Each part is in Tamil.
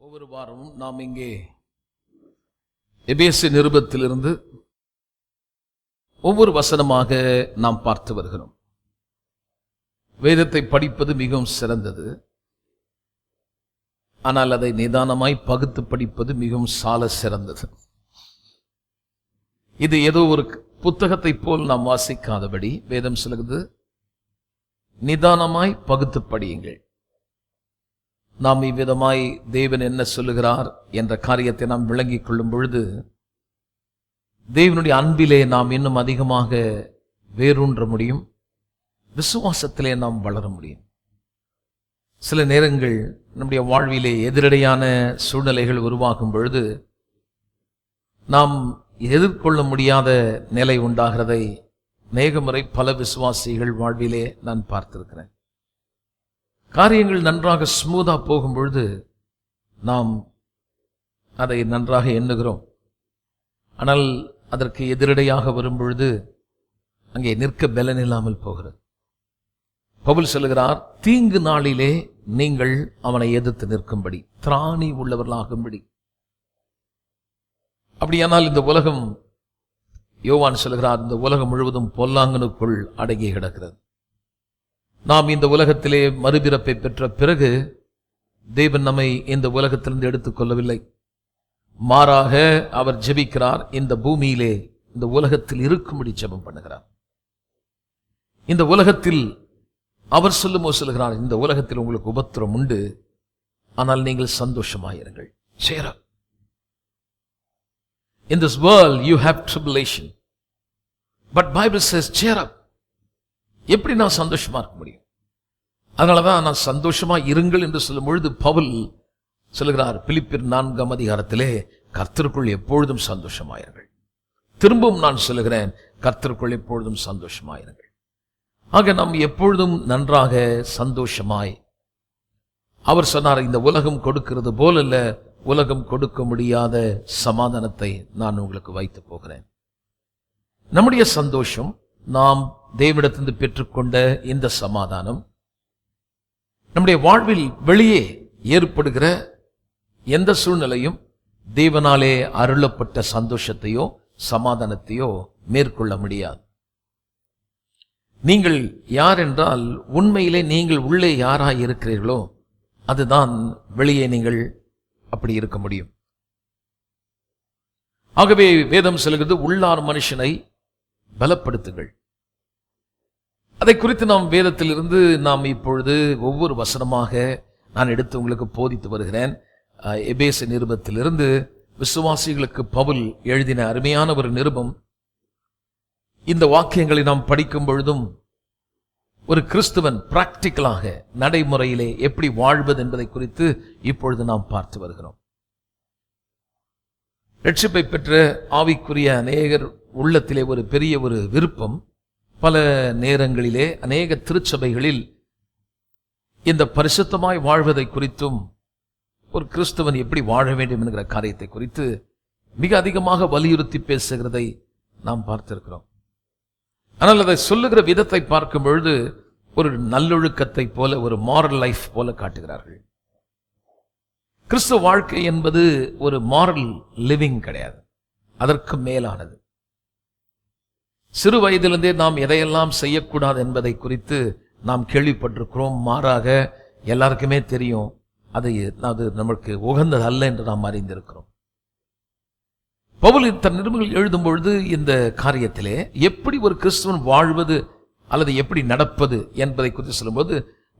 ஒவ்வொரு வாரமும் நாம் இங்கே எபேசு நிருபத்திலிருந்து ஒவ்வொரு வசனமாக நாம் பார்த்து வருகிறோம். வேதத்தை படிப்பது மிகவும் சிறந்தது. ஆனால் அதை நிதானமாய் பகுத்து படிப்பது மிகவும் சால சிறந்தது. இது ஏதோ ஒரு புத்தகத்தை போல் நாம் வாசிக்காதபடி வேதம் சொல்லுகிறது, நிதானமாய் பகுத்து படியுங்கள். நாம் இவ்விதமாய் தேவன் என்ன சொல்லுகிறார் என்ற காரியத்தை நாம் விளங்கிக் கொள்ளும் பொழுது தேவனுடைய அன்பிலே நாம் இன்னும் அதிகமாக வேரூன்ற முடியும், விசுவாசத்திலே நாம் வளர முடியும். சில நேரங்கள் நம்முடைய வாழ்விலே எதிரடையான சூழ்நிலைகள் உருவாகும் பொழுது நாம் எதிர்கொள்ள முடியாத நிலை உண்டாகிறதை அநேகமுறை பல விசுவாசிகள் வாழ்விலே நான் பார்த்திருக்கிறேன். காரியங்கள் நன்றாக ஸ்மூதா போகும் பொழுது நாம் அதை நன்றாக எண்ணுகிறோம். ஆனால் அதற்கு எதிரடையாக வரும் பொழுது அங்கே நிற்க பலன் இல்லாமல் போகிறது. பவுல் சொல்லுகிறார், தீங்கு நாளிலே நீங்கள் அவனை எதிர்த்து நிற்கும்படி திராணி உள்ளவர்களாகும்படி. அப்படியானால் இந்த உலகம், யோவான் சொல்லுகிறார், இந்த உலகம் முழுவதும் பொல்லாங்கனுக்குள் அடங்கி கிடக்கிறது. நாம் இந்த உலகத்திலே மறுபிறப்பை பெற்ற பிறகு தேவன் நம்மை இந்த உலகத்திலிருந்து எடுத்துக்கொள்ளவில்லை. மாறாக அவர் ஜெபிக்கிறார், இந்த பூமியிலே இந்த உலகத்தில் இருக்கும்படி ஜெபம் பண்ணுகிறார். இந்த உலகத்தில் அவர் சொல்லுகிறார், இந்த உலகத்தில் உங்களுக்கு உபத்திரம் உண்டு, ஆனால் நீங்கள் சந்தோஷமாயிருங்கள். Cheer up. In this world you have tribulation, but Bible says cheer up. எப்படி நான் சந்தோஷமா இருக்க முடியும்? அதனாலதான் நான் சந்தோஷமா இருங்கள் என்று சொல்லும் பொழுது பவுல் சொல்லுகிறார், பிலிப்பியர் 4ஆம் அதிகாரத்திலே, கர்த்தருக்குள் எப்பொழுதும் சந்தோஷமாயிருங்கள். திரும்பவும் நான் சொல்லுகிறேன், கர்த்தருக்குள் எப்பொழுதும் சந்தோஷமாயிருங்கள். ஆக நாம் எப்பொழுதும் நன்றாக சந்தோஷமாய், அவர் சொன்னார், இந்த உலகம் கொடுக்கிறது போலல்ல, உலகம் கொடுக்க முடியாத சமாதானத்தை நான் உங்களுக்கு வைத்து போகிறேன். நம்முடைய சந்தோஷம், நாம் தேவனிடத்திலிருந்து பெற்றுக்கொண்ட இந்த சமாதானம், நம்முடைய வாழ்வில் வெளியே ஏற்படுகிற எந்த சூழ்நிலையும் தேவனாலே அருளப்பட்ட சந்தோஷத்தையோ சமாதானத்தையோ மேற்கொள்ள முடியாது. நீங்கள் யார் என்றால், உண்மையிலே நீங்கள் உள்ளே யாராய் இருக்கிறீர்களோ அதுதான் வெளியே நீங்கள் அப்படி இருக்க முடியும். ஆகவே வேதம் சொல்கிறது, உள்ளார் மனுஷனை பலப்படுத்துங்கள். அதை குறித்து நாம் வேதத்திலிருந்து நாம் இப்பொழுது ஒவ்வொரு வசனமாக நான் எடுத்து உங்களுக்கு போதித்து வருகிறேன். எபேசு நிருபத்திலிருந்து விசுவாசிகளுக்கு பவுல் எழுதின அருமையான ஒரு நிருபம். இந்த வாக்கியங்களை நாம் படிக்கும் பொழுதும் ஒரு கிறிஸ்துவன் பிராக்டிக்கலாக நடைமுறையிலே எப்படி வாழ்வது என்பதை குறித்து இப்பொழுது நாம் பார்த்து வருகிறோம். ரட்சிப்பை பெற்ற ஆவிக்குரிய அநேகர் உள்ளத்திலே ஒரு பெரிய ஒரு விருப்பம், பல நேரங்களிலே அநேக திருச்சபைகளில் இந்த பரிசுத்தமாய் வாழ்வதை குறித்தும் ஒரு கிறிஸ்தவன் எப்படி வாழ வேண்டும் என்கிற காரியத்தை குறித்து மிக அதிகமாக வலியுறுத்தி பேசுகிறதை நாம் பார்த்திருக்கிறோம். ஆனால் அதை சொல்லுகிற விதத்தை பார்க்கும் பொழுது ஒரு நல்லொழுக்கத்தை போல, ஒரு மாரல் லைஃப் போல காட்டுகிறார்கள். கிறிஸ்துவ வாழ்க்கை என்பது ஒரு மாரல் லிவிங் கிடையாது, அதற்கு மேலானது. சிறு வயதிலிருந்தே நாம் எதையெல்லாம் செய்யக்கூடாது என்பதை குறித்து நாம் கேள்விப்பட்டிருக்கிறோம். மாறாக எல்லாருக்குமே தெரியும், அது நமக்கு உகந்தது அல்ல என்று நாம் அறிந்திருக்கிறோம். பவுல் தன் நிருபங்கள் எழுதும் பொழுது இந்த காரியத்திலே எப்படி ஒரு கிறிஸ்துவன் வாழ்வது அல்லது எப்படி நடப்பது என்பதை குறித்து சொல்லும்போது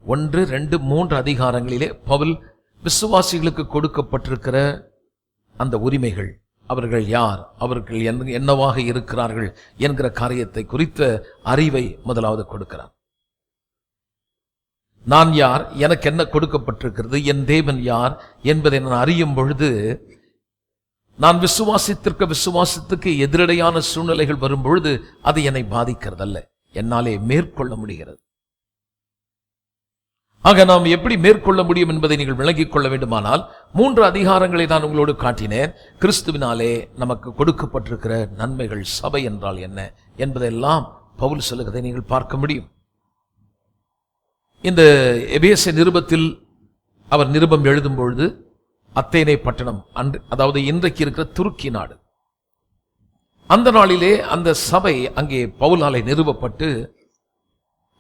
1, 2, 3 அதிகாரங்களிலே பவுல் விசுவாசிகளுக்கு கொடுக்கப்பட்டிருக்கிற அந்த உரிமைகள், அவர்கள் யார், அவர்கள் என்னவாக இருக்கிறார்கள் என்கிற காரியத்தை குறித்த அறிவை முதலாவது கொடுக்கிறார். நான் யார், எனக்கு என்ன கொடுக்கப்பட்டிருக்கிறது, என் தேவன் யார் என்பதை நான் அறியும் பொழுது, நான் விசுவாசத்துக்கு எதிரடையான சூழ்நிலைகள் வரும் பொழுது அது என்னை பாதிக்கிறதல்ல, என்னாலே மேற்கொள்ள முடிகிறது. ஆக நாம் எப்படி மேற்கொள்ள முடியும் என்பதை நீங்கள் விளங்கிக் கொள்ள வேண்டுமானால் 3 அதிகாரங்களை நான் உங்களோடு காட்டினேன். கிறிஸ்துவினாலே நமக்கு கொடுக்கப்பட்டிருக்கிற நன்மைகள், சபை என்றால் என்ன என்பதெல்லாம் பவுல் சொல்லுகிறதை நீங்கள் பார்க்க முடியும். இந்த எபேசு நிருபத்தில் அவர் நிருபம் எழுதும் பொழுது அத்தேனே பட்டணம், அதாவது இன்றைக்கு இருக்கிற துருக்கி நாடு. அந்த நாளிலே அந்த சபை அங்கே பவுலாலே நிறுவப்பட்டு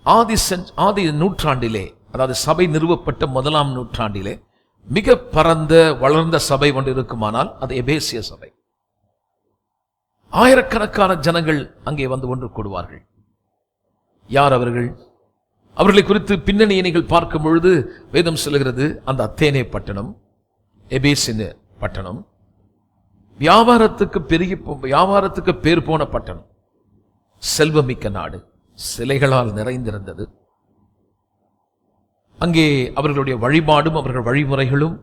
ஆதி நூற்றாண்டிலே, அதாவது சபை நிறுவப்பட்ட 1ஆம் நூற்றாண்டிலே மிக பரந்த வளர்ந்த சபை ஒன்று இருக்குமானால் அது எபேசிய சபை. ஆயிரக்கணக்கான ஜனங்கள் அங்கே வந்து ஒன்று கூடுவார்கள். யார் அவர்கள்? அவர்களை குறித்து பின்னணியை நீங்கள் பார்க்கும் பொழுது வேதம் சொல்லுகிறது, அந்த அத்தேனே பட்டணம், எபேசின் பட்டணம் வியாபாரத்துக்கு பேர் போன பட்டணம், செல்வமிக்க நாடு, சிலைகளால் நிறைந்திருந்தது. அங்கே அவர்களுடைய வழிபாடும் அவர்கள் வழிமுறைகளும்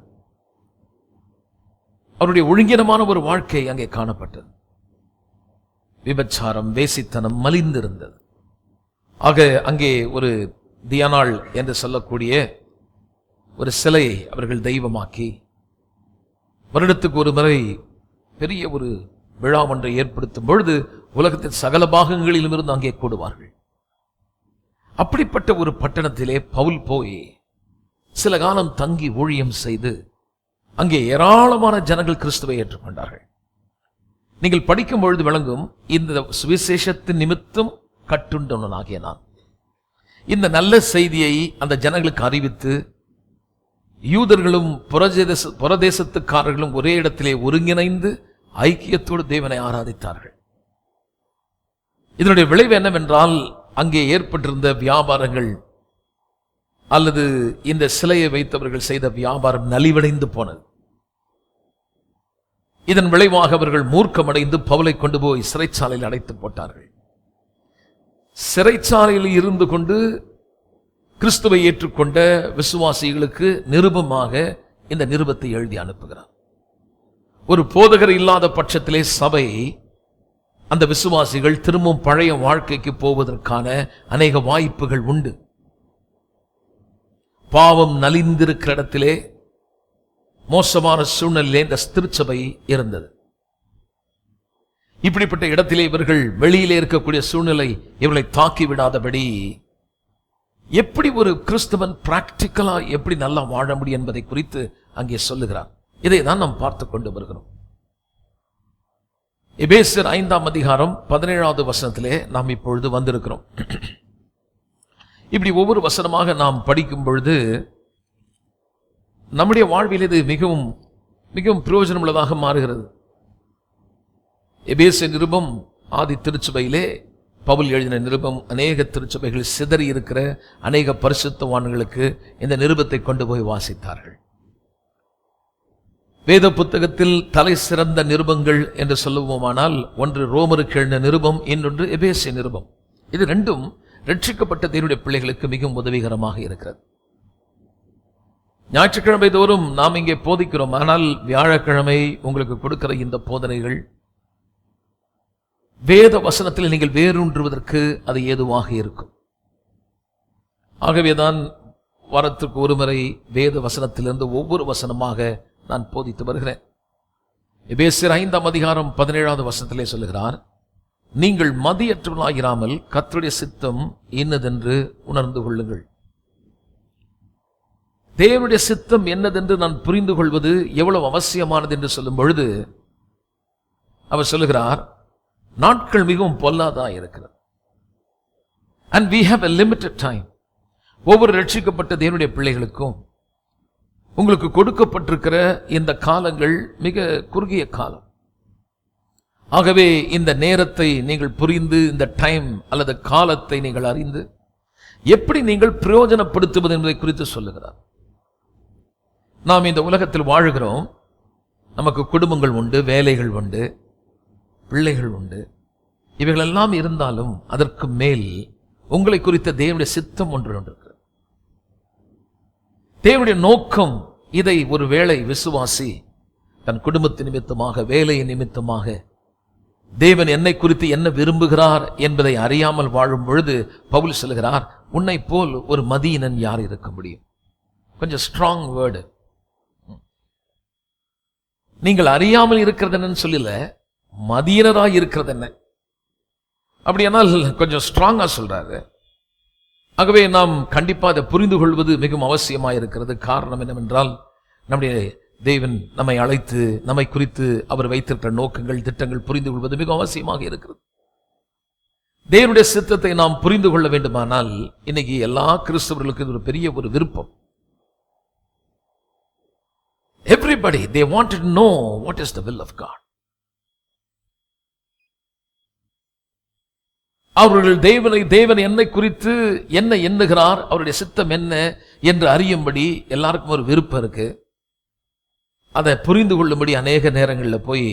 அவருடைய ஒழுங்கினமான ஒரு வாழ்க்கை அங்கே காணப்பட்டது. விபச்சாரம், வேசித்தனம் மலிந்திருந்தது. ஆக அங்கே ஒரு தியானாள் என்று சொல்லக்கூடிய ஒரு சிலையை அவர்கள் தெய்வமாக்கி வருடத்துக்கு ஒரு முறை பெரிய ஒரு விழா ஒன்றை ஏற்படுத்தும் பொழுது உலகத்தின் சகல பாகங்களிலும் இருந்து அங்கே கூடுவார்கள். அப்படிப்பட்ட ஒரு பட்டணத்திலே பவுல் போய் சில காலம் தங்கி ஊழியம் செய்து அங்கே ஏராளமான ஜனங்கள் கிறிஸ்துவை ஏற்றுக்கொண்டார்கள். நீங்கள் படிக்கும் பொழுது விளங்கும், இந்த சுவிசேஷத்தின் நிமித்தம் கட்டுண்டவனாகிய நான் இந்த நல்ல செய்தியை அந்த ஜனங்களுக்கு அறிவித்து யூதர்களும் புறதேசத்துக்காரர்களும் ஒரே இடத்திலே ஒருங்கிணைந்து ஐக்கியத்தோடு தேவனை ஆராதித்தார்கள். இதனுடைய விளைவு என்னவென்றால், அங்கே ஏற்பட்டிருந்த வியாபாரங்கள் அல்லது இந்த சிலையை வைத்தவர்கள் செய்த வியாபாரம் நலிவடைந்து போனது. இதன் விளைவாக அவர்கள் மூர்க்கமடைந்து பவுலை கொண்டு போய் சிறைச்சாலையில் அடைத்து போட்டார்கள். சிறைச்சாலையில் இருந்து கொண்டு கிறிஸ்துவை ஏற்றுக்கொண்ட விசுவாசிகளுக்கு நிருபமாக இந்த நிருபத்தை எழுதி அனுப்புகிறார். ஒரு போதகர் இல்லாத பட்சத்திலே சபை அந்த விசுவாசிகள் திரும்பவும் பழைய வாழ்க்கைக்கு போவதற்கான அநேக வாய்ப்புகள் உண்டு. பாவம் நலிந்திருக்கிற இடத்திலே, மோசமான சூழ்நிலையிலே இந்த திருச்சபை இருந்தது. இப்படிப்பட்ட இடத்திலே இவர்கள் வெளியிலே இருக்கக்கூடிய சூழ்நிலை இவர்களை தாக்கி விடாதபடி எப்படி ஒரு கிறிஸ்தவன் பிராக்டிக்கலா எப்படி நல்லா வாழ முடியும் என்பதை குறித்து அங்கே சொல்லுகிறார். இதை தான் நாம் பார்த்து கொண்டு வருகிறோம். எபேசியர் 5ஆம் அதிகாரம் 17வது வசனத்திலே நாம் இப்பொழுது வந்திருக்கிறோம். இப்படி ஒவ்வொரு வசனமாக நாம் படிக்கும் பொழுது நம்முடைய வாழ்வில் இது மிகவும் மிகவும் பிரயோஜனம் உள்ளதாக மாறுகிறது. எபேசிய நிருபம் ஆதி திருச்சபையிலே பவுல் எழுதின நிருபம் அநேக திருச்சபைகள் சிதறி இருக்கிற அநேக பரிசுத்தவான்களுக்கு இந்த நிருபத்தை கொண்டு போய் வாசித்தார்கள். வேத புத்தகத்தில் தலை சிறந்த நிருபங்கள் என்று சொல்லுவோமானால் ஒன்று ரோமருக்கு எழுதின நிருபம், இன்னொன்று எபேசிய நிருபம். இது ரெண்டும் ரட்சிக்கப்பட்ட தேவனுடைய பிள்ளைகளுக்கு மிகவும் உதவிகரமாக இருக்கிறது. ஞாயிற்றுக்கிழமை தோறும் நாம் இங்கே போதிக்கிறோம், ஆனால் வியாழக்கிழமை உங்களுக்கு கொடுக்கிற இந்த போதனைகள் வேத வசனத்தில் நீங்கள் வேரூன்றுவதற்கு அது ஏதுவாக இருக்கும். ஆகவேதான் வாரத்திற்கு ஒரு முறை வேத வசனத்திலிருந்து ஒவ்வொரு வசனமாக நான் போதித்து வருகிறேன். எபேசியர் 5ஆம் அதிகாரம் 17வது வசனத்திலே சொல்லுகிறார், நீங்கள் மதியற்றவர்களாயிராமல் கர்த்தருடைய சித்தம் என்னதென்று உணர்ந்து கொள்ளுங்கள். தேவனுடைய சித்தம் என்னதென்று நான் புரிந்து கொள்வது எவ்வளவு அவசியமானது என்று சொல்லும் பொழுது அவர் சொல்லுகிறார், நாட்கள் மிகவும் பொல்லாதா இருக்கிறது. And we have a limited time. ஒவ்வொரு ரட்சிக்கப்பட்ட தேவனுடைய பிள்ளைகளுக்கும் உங்களுக்கு கொடுக்கப்பட்டிருக்கிற இந்த காலங்கள் மிக குறுகிய காலம். ஆகவே இந்த நேரத்தை நீங்கள் புரிந்து, இந்த டைம் அல்லது காலத்தை நீங்கள் அறிந்து எப்படி நீங்கள் பிரயோஜனப்படுத்துவது என்பதை குறித்து சொல்லுகிறார். நாம் இந்த உலகத்தில் வாழுகிறோம். நமக்கு குடும்பங்கள் உண்டு, வேலைகள் உண்டு, பிள்ளைகள் உண்டு. இவைகளெல்லாம் இருந்தாலும் அதற்கு மேல் உங்களை குறித்த தேவனுடைய சித்தம் ஒன்று இருக்கிறது. தேவனுடைய நோக்கம் இதை ஒரு வேளை விசுவாசி தன் குடும்பத்தின் நிமித்தமாக, வேலையின் நிமித்தமாக, தேவன் என்னை குறித்து என்ன விரும்புகிறார் என்பதை அறியாமல் வாழும் பொழுது பவுல் சொல்கிறார், உன்னை போல் ஒரு மதியினன் யார் இருக்க முடியும்? கொஞ்சம் ஸ்ட்ராங் வேர்டு. நீங்கள் அறியாமல் இருக்கிறது என்னன்னு சொல்லல, மதியினராய் இருக்கிறது என்ன. அப்படியானால் கொஞ்சம் ஸ்ட்ராங்கா சொல்றாரு. ஆகவே நாம் கண்டிப்பாக அதை புரிந்து கொள்வது மிகவும் அவசியமாக இருக்கிறது. காரணம் என்னவென்றால், நம்முடைய தேவன் நம்மை அழைத்து நம்மை குறித்து அவர் வைத்திருக்கிற நோக்கங்கள், திட்டங்கள் புரிந்து கொள்வது மிக அவசியமாக இருக்கிறது. தேவனுடைய சித்தத்தை நாம் புரிந்து கொள்ள வேண்டுமானால் இன்னைக்கு எல்லா கிறிஸ்தவர்களுக்கும் இது ஒரு பெரிய ஒரு விருப்பம். Everybody, they wanted to know what is the will of God. அவர்கள் தேவன் என்னை குறித்து என்ன எண்ணுகிறார், அவருடைய சித்தம் என்ன என்று அறியும்படி எல்லாருக்கும் ஒரு விருப்பம் இருக்கு. அதை புரிந்து கொள்ளும்படி அநேக நேரங்களில் போய்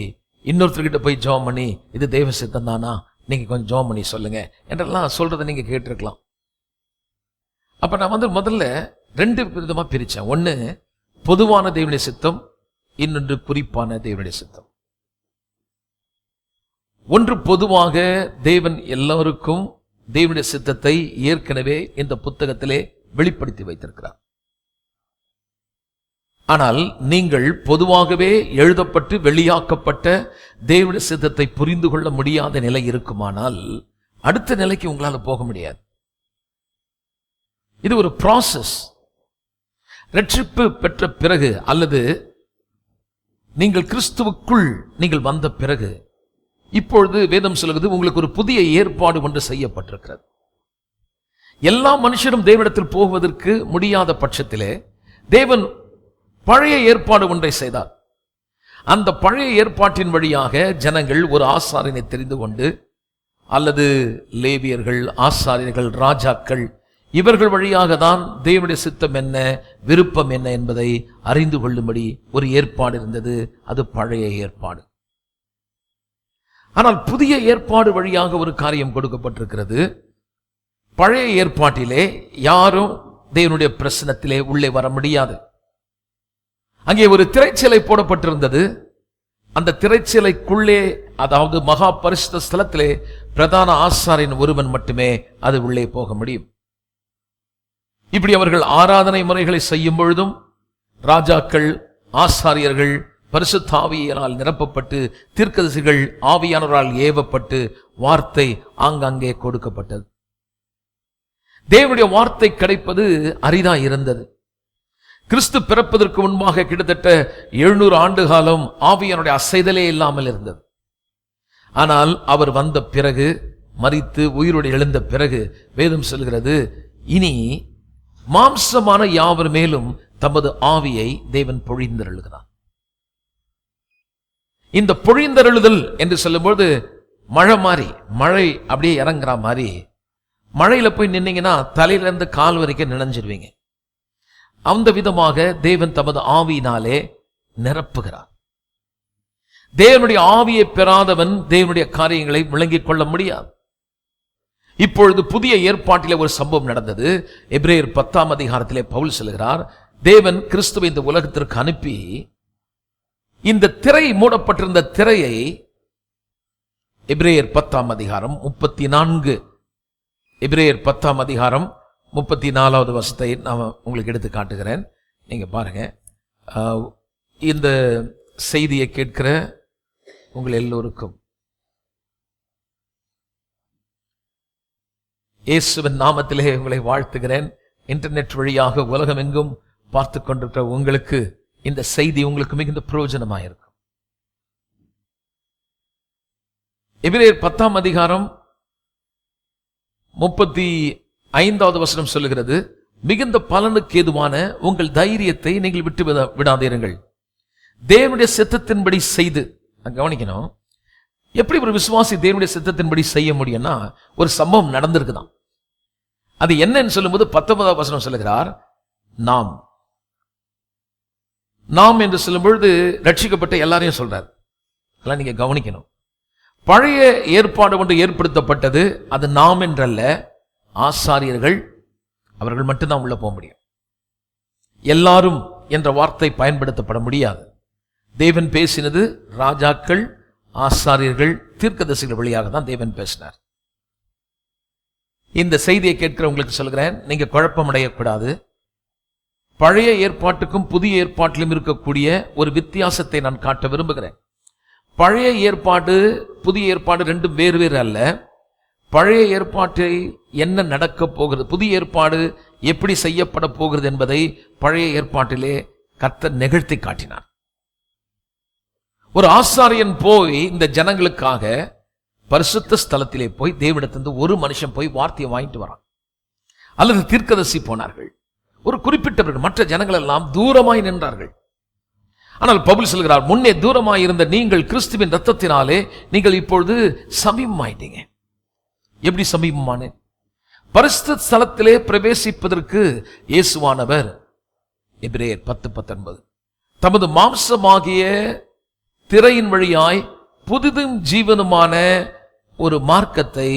இன்னொருத்தர்கிட்ட போய் ஜெபம் பண்ணி, இது தேவ சித்தம் தானா, நீங்க கொஞ்சம் ஜெபம் பண்ணி சொல்லுங்க என்றெல்லாம் சொல்றதை நீங்க கேட்டிருக்கலாம். அப்ப நான் முதல்ல 2 விதமா பிரிச்சேன். ஒன்னு பொதுவான தேவனுடைய சித்தம், இன்னொன்று குறிப்பான தேவனுடைய சித்தம். ஒன்று பொதுவாக தேவன் எல்லோருக்கும் தேவனுடைய சித்தத்தை ஏற்கனவே இந்த புத்தகத்திலே வெளிப்படுத்தி வைத்திருக்கிறார். ஆனால் நீங்கள் பொதுவாகவே எழுதப்பட்டு வெளியாக்கப்பட்ட தேவனுடைய சித்தத்தை புரிந்து கொள்ள முடியாத நிலை இருக்குமானால் அடுத்த நிலைக்கு உங்களால் போக முடியாது. இது ஒரு ப்ராசஸ். ரட்சிப்பு பெற்ற பிறகு அல்லது நீங்கள் கிறிஸ்துவுக்குள் நீங்கள் வந்த பிறகு இப்பொழுது வேதம் சொல்கிறது உங்களுக்கு ஒரு புதிய ஏற்பாடு ஒன்று செய்யப்பட்டிருக்கிறது. எல்லா மனுஷரும் தேவனிடத்தில் போவதற்கு முடியாத பட்சத்திலே தேவன் பழைய ஏற்பாடு ஒன்றை செய்தார். அந்த பழைய ஏற்பாட்டின் வழியாக ஜனங்கள் ஒரு ஆசாரியனை தெரிந்து கொண்டு, அல்லது லேவியர்கள், ஆசாரியர்கள், ராஜாக்கள், இவர்கள் வழியாக தான் தேவனுடைய சித்தம் என்ன, விருப்பம் என்ன என்பதை அறிந்து கொள்ளும்படி ஒரு ஏற்பாடு இருந்தது. அது பழைய ஏற்பாடு. ஆனால் புதிய ஏற்பாடு வழியாக ஒரு காரியம் கொடுக்கப்பட்டிருக்கிறது. பழைய ஏற்பாட்டிலே யாரும் தேவனுடைய பிரசன்னத்திலே உள்ளே வர முடியாது. அங்கே ஒரு திரைச்சீலை போடப்பட்டிருந்தது. அந்த திரைச்சீலைக்குள்ளே, அதாவது மகா பரிசுத்த ஸ்தலத்திலே பிரதான ஆசாரியன் ஒருவன் மட்டுமே அது உள்ளே போக முடியும். இப்படி அவர்கள் ஆராதனை முறைகளை செய்யும் பொழுதும் ராஜாக்கள், ஆசாரியர்கள் பரிசுத்த ஆவியினால் நிரப்பப்பட்டு, தீர்க்கதரிசிகள் ஆவியானவரால் ஏவப்பட்டு வார்த்தை ஆங்காங்கே கொடுக்கப்பட்டது. தேவனுடைய வார்த்தை கிடைப்பது அரிதா இருந்தது. கிறிஸ்து பிறப்பதற்கு முன்பாக கிட்டத்தட்ட 700 ஆண்டு காலம் ஆவியானுடைய அசைதலே இல்லாமல் இருந்தது. ஆனால் அவர் வந்த பிறகு, மரித்து உயிரோடு எழுந்த பிறகு வேதம் சொல்கிறது, இனி மாம்சமான யாவர் மேலும் தமது ஆவியை தேவன் பொழிந்தருளுகிறார். இந்த பொழிந்தருளுதல் என்று சொல்லும்போது மழை அப்படியே இறங்குற மாதிரி, மழையில போய் நின்னீங்கன்னா தலையிலிருந்து கால் வரைக்கும் நினைஞ்சிருவீங்க. அந்த விதமாக தேவன் தமது ஆவியினாலே நிரப்புகிறார். தேவனுடைய ஆவியை பெறாதவன் தேவனுடைய காரியங்களை விளங்கிக் கொள்ள முடியாது. இப்பொழுது புதிய ஏற்பாட்டிலே ஒரு சம்பவம் நடந்தது. எபிரேயர் 10ஆம் அதிகாரத்திலே பவுல் சொல்கிறார், தேவன் கிறிஸ்துவை இந்த உலகத்திற்கு அனுப்பி இந்த திரை, மூடப்பட்டிருந்த திரையை, எபிரேயர் 10ஆம் அதிகாரம் 34, எபிரேயர் 10ஆம் அதிகாரம் 34வது வசனத்தை நான் உங்களுக்கு எடுத்து காட்டுகிறேன். நீங்க பாருங்க. இந்த செய்தியை கேட்கிற உங்கள் எல்லோருக்கும் இயேசுவின் நாமத்திலே உங்களை வாழ்த்துகிறேன். இன்டர்நெட் வழியாக உலகம் எங்கும் பார்த்து கொண்டிருக்கிற உங்களுக்கு இந்த செய்தி உங்களுக்கு மிகுந்த பிரயோஜனமாயிருக்கும். எபிரேயர் 10ஆம் அதிகாரம் 35வது வசனம் சொல்லுகிறது, மிகுந்த பலனுக்கு ஏதுவான உங்கள் தைரியத்தை நீங்கள் விட்டு விடாதீர்கள், தேவனுடைய சித்தத்தின்படி செய்து. கவனிக்கணும், எப்படி ஒரு விசுவாசி தேவனுடைய சித்தத்தின்படி செய்ய முடியும்னா, ஒரு சம்பவம் நடந்திருக்குதான். அது என்னன்னு சொல்லும்போது 19வது வசனம் சொல்லுகிறார், நாம் என்று சொல்லும் பொழுது ரட்சிக்கப்பட்ட எல்லாரையும் சொல்றார். அதெல்லாம் நீங்க கவனிக்கணும். பழைய ஏற்பாடு ஒன்று ஏற்படுத்தப்பட்டது. அது நாம் என்றல்ல, ஆசாரியர்கள், அவர்கள் மட்டும்தான் உள்ள போக முடியும். எல்லாரும் என்ற வார்த்தை பயன்படுத்தப்பட முடியாது. தேவன் பேசினது ராஜாக்கள், ஆசாரியர்கள், தீர்க்கதரிசிகள் வழியாக தான் தேவன் பேசினார். இந்த செய்தியை கேட்கிற உங்களுக்கு சொல்கிறேன், நீங்க குழப்பம் அடையக்கூடாது. பழைய ஏற்பாட்டுக்கும் புதிய ஏற்பாட்டிலும் இருக்கக்கூடிய ஒரு வித்தியாசத்தை நான் காட்ட விரும்புகிறேன். பழைய ஏற்பாடு, புதிய ஏற்பாடு ரெண்டும் வேறு வேறு அல்ல. பழைய ஏற்பாட்டில் என்ன நடக்க போகிறது, புதிய ஏற்பாடு எப்படி செய்யப்பட போகிறது என்பதை பழைய ஏற்பாட்டிலே கர்த்தர் நிகழ்த்தி காட்டினார். ஒரு ஆசாரியன் போய் இந்த ஜனங்களுக்காக பரிசுத்த ஸ்தலத்திலே போய் தேவனிடத்திலிருந்து ஒரு மனுஷன் போய் வார்த்தையை வாங்கிட்டு வரான், அல்லது தீர்க்கதரிசி போனார்கள். ஒரு குறிப்பிட்டவர்கள், மற்ற ஜனங்கள் எல்லாம் தூரமாய் நின்றார்கள். ஆனால் பவுல் சொல்கிறார், முன்னே தூரமாய் இருந்த நீங்கள் கிறிஸ்துவின் ரத்தத்தினாலே நீங்கள் இப்பொழுது சமீபமாயிட்டீங்க. எப்படி சமீபமான? பரிசுத்த ஸ்தலத்திலே பிரவேசிப்பதற்கு இயேசுவானவர், எபிரேயர் 10:19, தமது மாம்சமாகிய திரையின் வழியாய் புதிதும் ஜீவனுமான ஒரு மார்க்கத்தை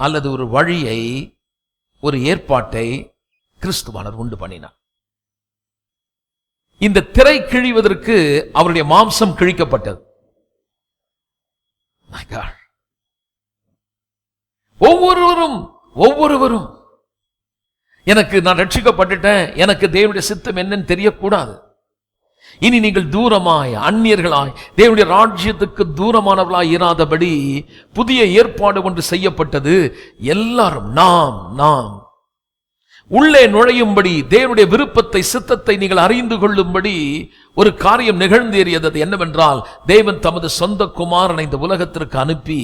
அல்லது ஒரு வழியை, ஒரு ஏற்பாட்டை கிறிஸ்துவானவர் உண்டு பண்ணினார். இந்த திரை கிழிவதற்கு அவருடைய மாம்சம் கிழிக்கப்பட்டது. ஒவ்வொருவரும் எனக்கு நான் ரட்சிக்கப்பட்டுட்டேன், எனக்கு தேவனுடைய சித்தம் என்னன்னு தெரியக்கூடாது. இனி நீங்கள் தூரமாய் அந்நியர்களாய் தேவனுடைய ராஜ்யத்துக்கு தூரமானவர்களாய் இராதபடி புதிய ஏற்பாடு ஒன்று செய்யப்பட்டது. எல்லாரும் நாம் உள்ளே நுழையும்படி, தேவனுடைய விருப்பத்தை சித்தத்தை நீங்கள் அறிந்து கொள்ளும்படி ஒரு காரியம் நிகழ்ந்தேறியது. அது என்னவென்றால், தேவன் தமது சொந்த குமாரனை இந்த உலகத்திற்கு அனுப்பி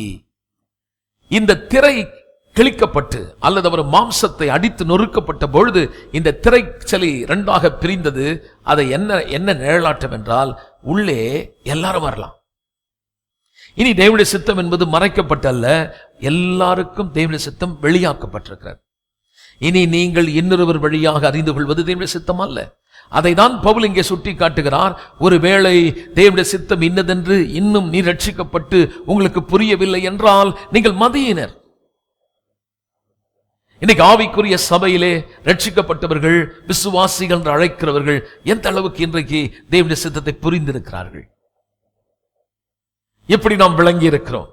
இந்த திரை கிழிக்கப்பட்டு அல்லது அவர் மாம்சத்தை அடித்து நொறுக்கப்பட்ட பொழுது இந்த திரைச்சலி இரண்டாக பிரிந்தது. அதை என்ன நிழலாட்டம் என்றால், உள்ளே எல்லாரும் வரலாம். இனி தேவனுடைய சித்தம் என்பது மறைக்கப்பட்டல்ல, எல்லாருக்கும் தேவனுடைய சித்தம் வெளியாக்கப்பட்டிருக்கிறது. இனி நீங்கள் இன்னொருவர் வழியாக அறிந்து கொள்வது தேவனுடைய சித்தம் அல்ல. அதை தான் பவுல் இங்கே சுட்டி காட்டுகிறார். ஒருவேளை தேவனுடைய சித்தம் இன்னதென்று இன்னும் நீ ரட்சிக்கப்பட்டு உங்களுக்கு புரியவில்லை என்றால் நீங்கள் மதியினர். இன்னைக்கு ஆவிக்குரிய சபையிலே ரட்சிக்கப்பட்டவர்கள், விசுவாசிகள் என்று அழைக்கிறவர்கள் எந்த அளவுக்கு இன்றைக்கு தேவனுடைய சித்தத்தை புரிந்திருக்கிறார்கள்? எப்படி நாம் விளங்கி இருக்கிறோம்?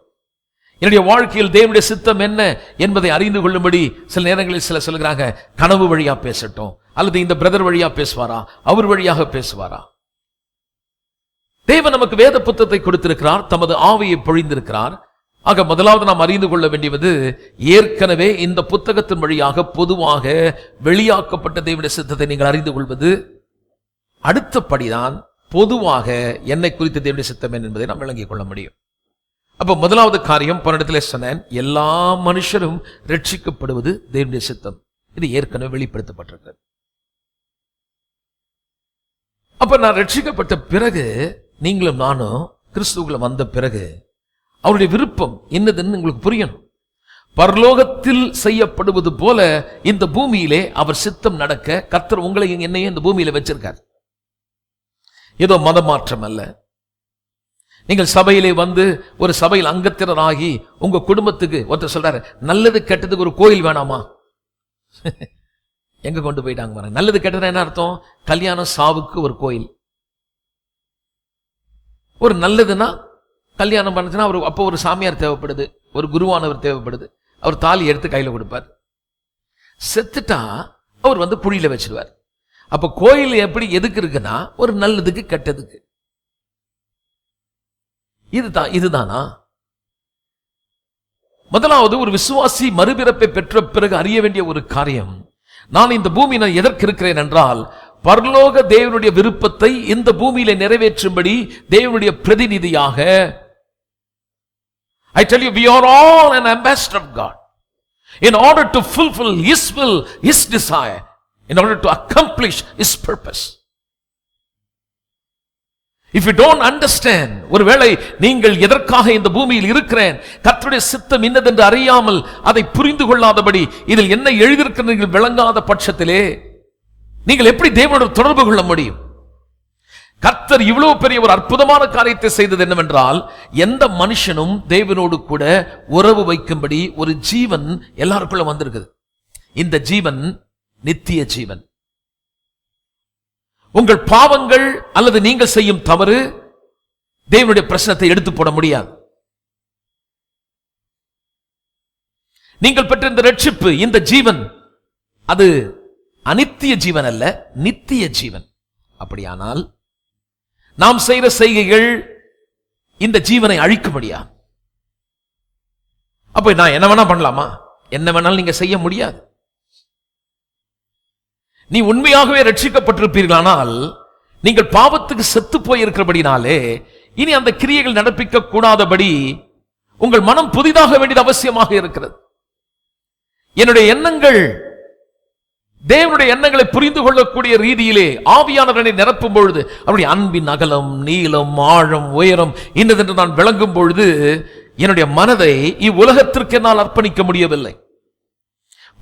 என்னுடைய வாழ்க்கையில் தேவனுடைய சித்தம் என்ன என்பதை அறிந்து கொள்ளும்படி சில நேரங்களில் சில சொல்கிறாங்க, கனவு வழியா பேசட்டும், அல்லது இந்த பிரதர் வழியா பேசுவாரா, அவர் வழியாக பேசுவாரா? தேவன் நமக்கு வேத புத்தகத்தை கொடுத்திருக்கிறார், தமது ஆவியை பொழிந்திருக்கிறார். ஆக முதலாவது நாம் அறிந்து கொள்ள வேண்டியது, ஏற்கனவே இந்த புத்தகத்தின் வழியாக பொதுவாக வெளியாக்கப்பட்ட தேவனுடைய சித்தத்தை நீங்கள் அறிந்து கொள்வது. அடுத்தபடிதான் பொதுவாக என்னை குறித்த தேவனுடைய சித்தம் என்பதை நாம் விளங்கிக் கொள்ள முடியும். அப்ப முதலாவது காரியம், பன்னெண்டிலே சொன்னேன், எல்லா மனுஷரும் ரட்சிக்கப்படுவது தேவனுடைய சித்தம். இது ஏற்கனவே வெளிப்படுத்தப்பட்டிருக்கிறது. அப்ப நான் ரட்சிக்கப்பட்ட பிறகு, நீங்களும் நானும் கிறிஸ்துவுக்குள்ள வந்த பிறகு அவருடைய விருப்பம் என்னதுன்னு உங்களுக்கு புரியணும். பரலோகத்தில் செய்யப்படுவது போல இந்த பூமியிலே அவர் சித்தம் நடக்க கர்த்தர் உங்களை என்னையும் இந்த பூமியில வச்சிருக்கார். ஏதோ மத மாற்றம் அல்ல. நீங்கள் சபையிலே வந்து ஒரு சபையில் அங்கத்தினராகி உங்க குடும்பத்துக்கு ஒருத்தர் சொல்றாரு, நல்லது கெட்டதுக்கு ஒரு கோயில் வேணாமா? எங்க கொண்டு போயிட்டாங்க பாருங்க. நல்லது கெட்டது என்ன அர்த்தம்? கல்யாணம் சாவுக்கு ஒரு கோயில். ஒரு நல்லதுன்னா கல்யாணம் பண்ணுச்சுன்னா அவர் அப்போ ஒரு சாமியார் தேவைப்படுது, ஒரு குருவானவர் தேவைப்படுது. அவர் தாலி எடுத்து கையில கொடுப்பார். செத்துட்டா அவர் வந்து குழியில வச்சிருவார். அப்ப கோயில் எப்படி எதுக்கு இருக்குன்னா, ஒரு நல்லதுக்கு கெட்டதுக்கு. இதுதானா? முதலாவது, ஒரு விசுவாசி மறுபிறப்பை பெற்ற பிறகு அறிய வேண்டிய ஒரு காரியம், நான் இந்த பூமியில் எதற்கு இருக்கிறேன் என்றால், பரலோக தேவனுடைய விருப்பத்தை இந்த பூமியில நிறைவேற்றும்படி தேவனுடைய பிரதிநிதியாக. I tell you, we are all an ambassador of God in order to fulfill His will, His desire, in order to accomplish His purpose. If you don't understand, ஒருவேளை நீங்கள் எதற்காக இந்த பூமியில் இருக்கிறேன், கர்த்தருடைய சித்தம் இன்னதென்று அறியாமல் அதை புரிந்து கொள்ளாதபடி இதில் என்ன எழுதியிருக்கிறீர்கள் விளங்காத பட்சத்திலே நீங்கள் எப்படி தேவனோடு தொடர்பு கொள்ள முடியும்? கர்த்தர் இவ்வளவு பெரிய ஒரு அற்புதமான காரியத்தை செய்தது என்னவென்றால், எந்த மனுஷனும் தேவனோடு கூட உறவு வைக்கும்படி ஒரு ஜீவன் எல்லாருக்குள்ள வந்திருக்குது. இந்த ஜீவன் நித்திய ஜீவன். உங்கள் பாவங்கள் அல்லது நீங்கள் செய்யும் தவறு தேவனுடைய பிரச்சனத்தை எடுத்து போட முடியாது. நீங்கள் பெற்ற இந்த ரட்சிப்பு, இந்த ஜீவன், அது அனித்திய ஜீவன் அல்ல, நித்திய ஜீவன். அப்படியானால் நாம் செய்கிற செய்கைகள் இந்த ஜீவனை அழிக்க முடியாது. அப்ப நான் என்ன வேணா பண்ணலாமா? என்ன வேணாலும் நீங்க செய்ய முடியாது. நீ உண்மையாகவே ரட்சிக்கப்பட்டிருப்பீர்களானால், நீங்கள் பாவத்துக்கு செத்து போயிருக்கிறபடினாலே இனி அந்த கிரியைகள் நடப்பிக்க கூடாதபடி உங்கள் மனம் புதிதாக வேண்டியது அவசியமாக இருக்கிறது. என்னுடைய எண்ணங்கள் தேவனுடைய எண்ணங்களை புரிந்து கொள்ளக்கூடிய ரீதியிலே ஆவியானவரை நிரப்பும் பொழுது, அப்படி அன்பின் அகலம், நீளம், ஆழம், உயரம் இன்னதென்று நான் விளங்கும் பொழுது என்னுடைய மனதை இவ்வுலகத்திற்கு என்னால் அர்ப்பணிக்க முடியவில்லை.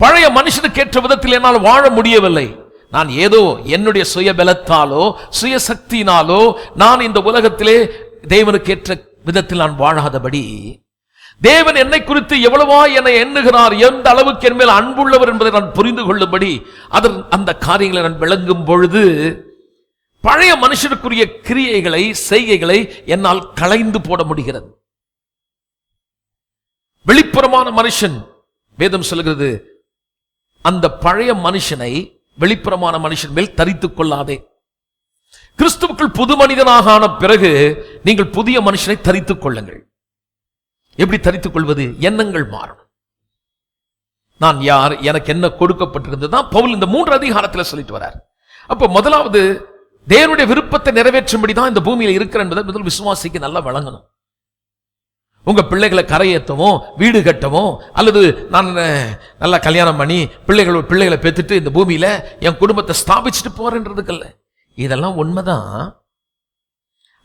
பழைய மனுஷனுக்கு ஏற்ற விதத்தில் என்னால் வாழ முடியவில்லை. நான் ஏதோ என்னுடைய சுய பலத்தாலோ சுய சக்தியினாலோ நான் இந்த உலகத்திலே தேவனுக்கு ஏற்ற விதத்தில் நான் வாழாதபடி, தேவன் என்னை குறித்து எவ்வளவா என்னை எண்ணுகிறார், எந்த அளவுக்கு என் மேல் அன்புள்ளவர் என்பதை நான் புரிந்து கொள்ளும்படி அந்த காரியங்களை நான் விளங்கும் பொழுது பழைய மனுஷனுக்குரிய கிரியைகளை, செய்கைகளை என்னால் களைந்து போட முடிகிறது. வெளிப்புறமான மனுஷன், வேதம் சொல்கிறது, அந்த பழைய மனுஷனை வெளிப்புறமான மனுஷன் மேல் தரித்துக் கொள்ளாதே. கிறிஸ்துவுக்குள் புது மனிதனாக ஆன பிறகு நீங்கள் புதிய மனுஷனை தரித்துக் கொள்ளுங்கள். எப்படி தரித்துக் கொள்வது? எண்ணங்கள் மாறணும். நான் யார், எனக்கு என்ன கொடுக்கப்பட்டிருந்தது பவுல் இந்த 3 அதிகாரத்தில் சொல்லிட்டு வரார். அப்ப முதலாவது தேவனுடைய விருப்பத்தை நிறைவேற்றும்படிதான் இந்த பூமியில் இருக்கிற என்பதை முதல் விசுவாசிக்கு நல்லா வழங்கணும். உங்க பிள்ளைகளை கரையேற்றவோ, வீடு கட்டவோ, அல்லது நான் நல்லா கல்யாணம் பண்ணி பிள்ளைகளை பெற்றுட்டு இந்த பூமியில என் குடும்பத்தை ஸ்தாபிச்சுட்டு போறேன்றதுக்கல்ல. இதெல்லாம் உண்மைதான்.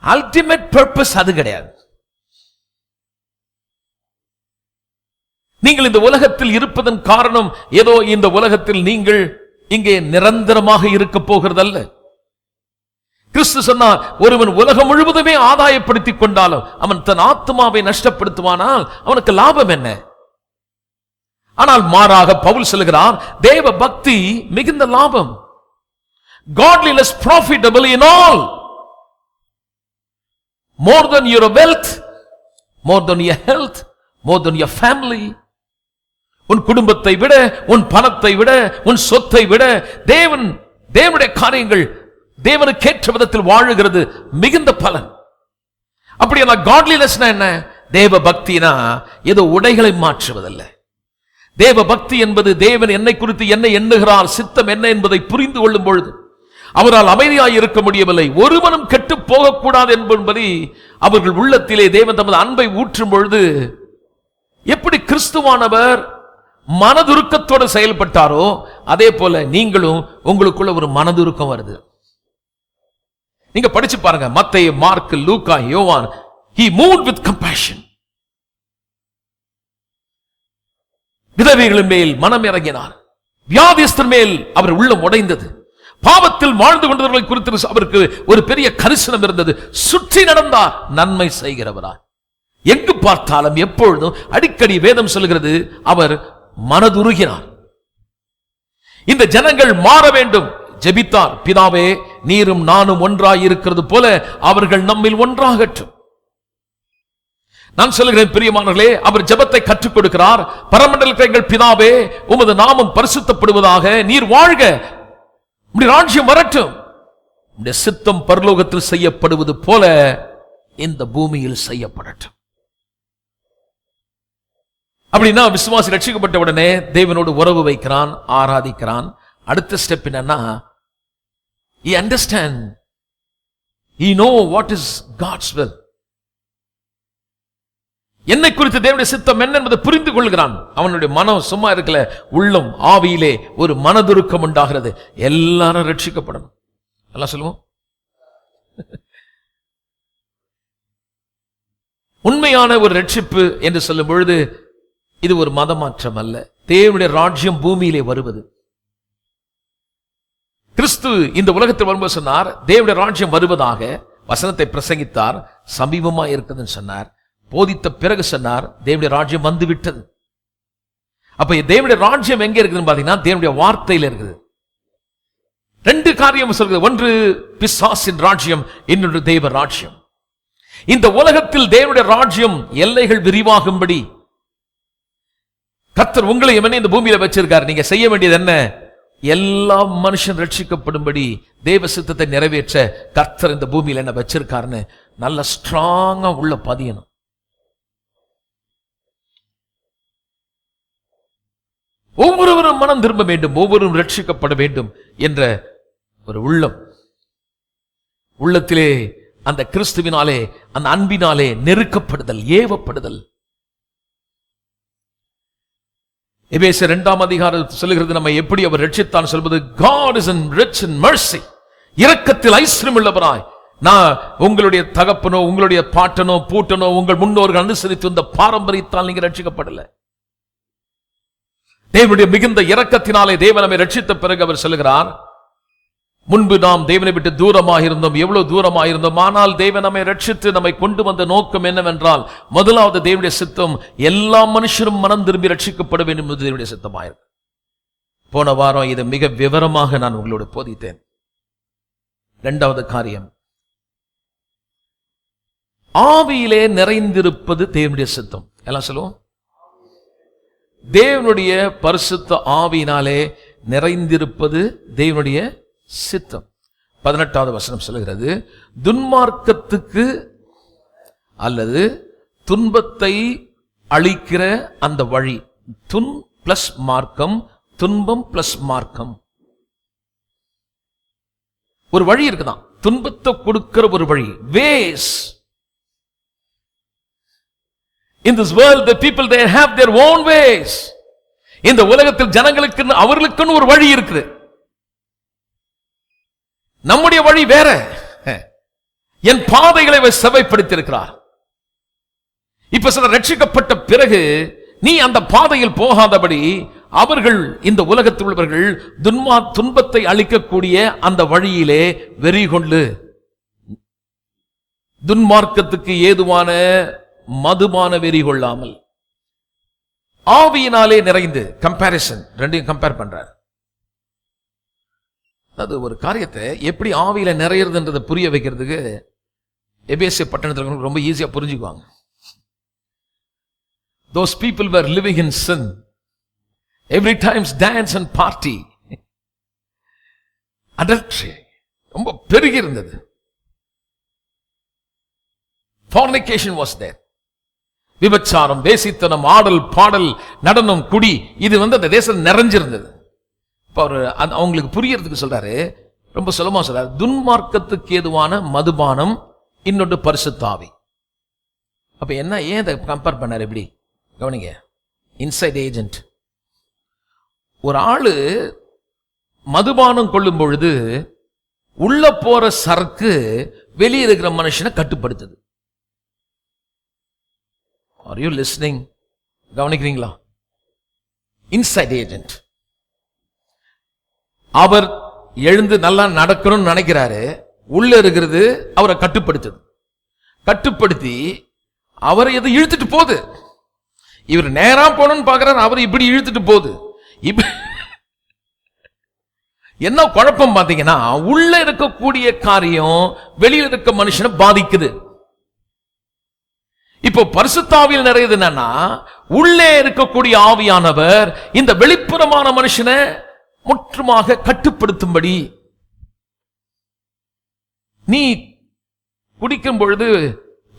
அல்டிமேட் பர்பஸ் அது கிடையாது. நீங்கள் இந்த உலகத்தில் இருப்பதன் காரணம் ஏதோ இந்த உலகத்தில் நீங்கள் இங்கே நிரந்தரமாக இருக்க போகிறதல்ல. கிறிஸ்து சொன்னார், ஒருவன் உலகம் முழுவதுமே ஆதாயப்படுத்திக் கொண்டாலும் அவன் தன் ஆத்மாவை நஷ்டப்படுத்துவானால் அவனுக்கு லாபம் என்ன? ஆனால் மாறாக பவுல் சொல்கிறார், தேவ பக்தி மிகுந்த லாபம். Godliness profitable in all, more than your wealth, more than your health, more than your family. உன் குடும்பத்தை விட, உன் பணத்தை விட, உன் சொத்தை விட தேவனுடைய காரியங்கள் தேவனுக்கு ஏற்ற விதத்தில் வாழுகிறது மிகுந்த பலன். அப்படியே காட்லினஸ்னா என்ன? தேவ பக்தினா ஏதோ உடைகளை மாற்றுவதல்ல. தேவ பக்தி என்பது தேவன் என்னை குறித்து என்ன எண்ணுகிறார், சித்தம் என்ன என்பதை புரிந்து கொள்ளும் பொழுது அவரால் அமைதியாய் இருக்க முடியவில்லை. ஒருவனும் கெட்டு போகக்கூடாது என்பதை அவர்கள் உள்ளத்திலே தேவன் தமது அன்பை ஊற்றும் பொழுது, எப்படி கிறிஸ்துவானவர் மனதுருக்கத்தோடு செயல்பட்டாரோ அதே போல நீங்களும் உங்களுக்குள்ள ஒரு மனதுருக்கம் வருது. நீங்க படிச்சு பாருங்க, மத்தேயு, மார்க், லூக்கா, யோவான். He moved with compassion. விதவைகளின் மேல் மனம் இறங்கினார். வியாதிஸ்தர் மேல் அவர் உள்ளம் உடைந்தது. பாவத்தில் வாழ்ந்து கொண்டவர்களை குறித்து அவருக்கு ஒரு பெரிய கரிசனம் இருந்தது. சுற்றி நடந்தார், நன்மை செய்கிறவரா. எங்கு பார்த்தாலும் எப்பொழுதும் அடிக்கடி வேதம் சொல்கிறது அவர் மனதுருகினார். இந்த ஜனங்கள் மாற வேண்டும். ஜெபித்தார், பிதாவே நீரும் நானும் ஒன்றாய் இருக்கிறது போல அவர்கள் நம்மில் ஒன்றாகட்டும். நான் சொல்லுகிறேன் பிரியமானவர்களே, அவர் ஜெபத்தை கற்றுக் கொடுக்கிறார். பரமண்டலத்தில் எங்கள் பிதாவே உமது நாமம் பரிசுத்தப்படுவதாக, நீர் வாழ்க, உம்முடைய ராஜ்யம் வரட்டும், உம்முடைய சித்தம் பரலோகத்தில் செய்யப்படுவது போல இந்த பூமியில் செய்யப்படட்டும். அப்படின்னா விசுவாசி ரட்சிக்கப்பட்ட உடனே தேவனோடு உறவு வைக்கிறான், ஆராதிக்கிறான். அடுத்த ஸ்டெப் என்னன்னா, he understand, he know what is God's will. என்னை குறித்து தேவனுடைய சித்தம் என்ன என்பதை புரிந்து கொள்கிறான். அவனுடைய மனம் சும்மா இருக்கல, உள்ளம் ஆவியிலே ஒரு மனதுருக்கம் உண்டாகிறது. எல்லாரும் ரட்சிக்கப்படணும். எல்லாம் சொல்லுவோம். உண்மையான ஒரு ரட்சிப்பு என்று சொல்லும் பொழுது இது ஒரு மதமாற்றம் அல்ல, தேவனுடைய ராஜ்யம் பூமியிலே வருவது. கிறிஸ்து இந்த உலகத்தில் வரும்போது சொன்னார், தேவனுடைய ராஜ்யம் வருவதாக வசனத்தை பிரசங்கித்தார், சமீபமா இருக்குதுன்னு சொன்னார். போதித்த பிறகு சொன்னார், தேவனுடைய ராஜ்யம் வந்து விட்டது. அப்ப தேவனுடைய ராஜ்யம் எங்க இருக்குதுன்னு பாத்தீங்கன்னா தேவனுடைய வார்த்தையில் இருக்குது. 2 காரியம் சொல்கிறது. ஒன்று பிசாசின் ராஜ்யம், இன்னொன்று தேவ ராஜ்யம். இந்த உலகத்தில் தேவனுடைய ராஜ்யம் எல்லைகள் விரிவாகும்படி கர்த்தர் உங்களை இந்த பூமியில வச்சிருக்காரு. நீங்க செய்ய வேண்டியது என்ன? எல்லா மனுஷன் ரட்சிக்கப்படும்படி தேவ சித்தத்தை நிறைவேற்ற கர்த்தர் இந்த பூமியில என்ன வச்சிருக்காருன்னு நல்ல ஸ்ட்ராங்கா உள்ள பதியணும். ஒவ்வொருவரும் மனம் திரும்ப வேண்டும், ஒவ்வொருவரும் ரட்சிக்கப்பட வேண்டும் என்ற ஒரு உள்ளத்திலே அந்த கிறிஸ்துவினாலே, அந்த அன்பினாலே நெருக்கப்படுதல், ஏவப்படுதல். எபேசியர் 2ஆம் அதிகாரம் சொல்லுகிறது நம்ம எப்படி அவர் ரட்சித்தான் சொல்வது. God is rich in mercy. இரக்கத்தில் ஐஸ்வர்யம் உள்ளவராய். நான் உங்களுடைய தகப்பனோ உங்களுடைய பாட்டனோ பூட்டனோ உங்கள் முன்னோர்கள் அனுசரித்து வந்த பாரம்பரியத்தால் நீங்க ரட்சிக்கப்படல. தேவனுடைய மிகுந்த இரக்கத்தினாலே தேவன் நம்மை ரட்சித்த பிறகு அவர் சொல்லுகிறார், முன்பு நாம் தேவனை விட்டு தூரமாக இருந்தோம், எவ்வளவு தூரமாக இருந்தோம், ஆனால் தேவன் நம்மை ரட்சித்து நம்மை கொண்டு வந்த நோக்கம் என்னவென்றால், முதலாவது தேவனுடைய சித்தம் எல்லா மனுஷரும் மனம் திரும்பி ரட்சிக்கப்பட வேண்டும் என்பது தேவனுடைய சித்தமாயிருக்கு. போன வாரம் இதை மிக விவரமாக நான் உங்களோடு போதித்தேன். இரண்டாவது காரியம், ஆவியிலே நிறைந்திருப்பது தேவனுடைய சித்தம். எல்லாம் சொல்லுவோம், தேவனுடைய பரிசுத்த ஆவியினாலே நிறைந்திருப்பது தேவனுடைய சித்தம். 18வது வசனம் சொல்லுகிறது, துன்மார்க்கத்துக்கு அல்லது துன்பத்தை அளிக்கிற அந்த வழி. துன் பிளஸ் மார்க்கம், துன்பம் பிளஸ் மார்க்கம். ஒரு வழி இருக்குதான், துன்பத்தை கொடுக்கிற ஒரு வழி. ways in this world, the people they have their own ways. இந்த உலகத்தில் ஜனங்களுக்கு அவர்களுக்குன்னு ஒரு வழி இருக்குது. நம்முடைய வழி வேற. என் பாதைகளை செவைப்படுத்தியிருக்கிறார். இப்ப சில ரட்சிக்கப்பட்ட பிறகு நீ அந்த பாதையில் போகாதபடி அவர்கள், இந்த உலகத்தில் உள்ளவர்கள் துன்பத்தை அளிக்கக்கூடிய அந்த வழியிலே வெறி கொண்டு துன்மார்க்கத்துக்கு ஏதுவான மதுபான வெறி கொள்ளாமல் ஆவியினாலே நிறைந்து, கம்பேரிசன் ரெண்டையும் கம்பேர் பண்றார். அது ஒரு காரியத்தை எப்படி ஆவியில நிறையிறதுன்றதை புரிய வைக்கிறதுக்கு எபேசிய பட்டணத்தில் ரொம்ப ஈஸியா புரிஞ்சுக்குவாங்க. Those people were living in sin. Every time dance and party. Adultery ரொம்ப பெருகி இருந்தது. Fornication was there. விபச்சாரம், வேசித்தனம், ஆடல், பாடல், நடனம், குடி, இது அந்த தேசம் நிறைஞ்சிருந்தது. இப்ப அவர் அவங்களுக்கு புரியறதுக்கு சொல்றாரு, ரொம்ப சுலபமா சொல்றாரு, துன்மார்க்கத்துக்கு ஏதுவான மதுபானம், இன்னொன்று பரிசுத்த ஆவி. அப்ப என்ன, ஏன் இதை கம்பேர் பண்ணாரு? எப்படி கவனிங்க, இன்சைட் ஏஜென்ட். ஒரு ஆளு மதுபானம் கொள்ளும் பொழுது உள்ள போற சரக்கு வெளியே இருக்கிற மனுஷனை கட்டுப்படுத்துது. Are you listening? கவனிக்கிறீங்களா? Inside agent. அவர் எழுந்து நல்லா நடக்கணும்னு நினைக்கிறாரு, உள்ள இருக்கிறது அவரை கட்டுப்படுத்துது. கட்டுப்படுத்தி அவரை எது இழுத்துட்டு போகுது. இவர் நேரா போகணும்னு பார்க்கிறார், அவர் இப்படி இழுத்துட்டு போகுது. என்ன குழப்பம் பார்த்தீங்கன்னா, உள்ள இருக்கக்கூடிய காரியம் வெளியில் இருக்க மனுஷனை பாதிக்குது. இப்போ பரிசுத்தாவியில் நிறையது என்னன்னா, உள்ளே இருக்கக்கூடிய ஆவியானவர் இந்த வெளிப்புறமான மனுஷனை முற்றுமாக கட்டுப்படுத்தும்படி. நீ குடிக்கும் பொழுது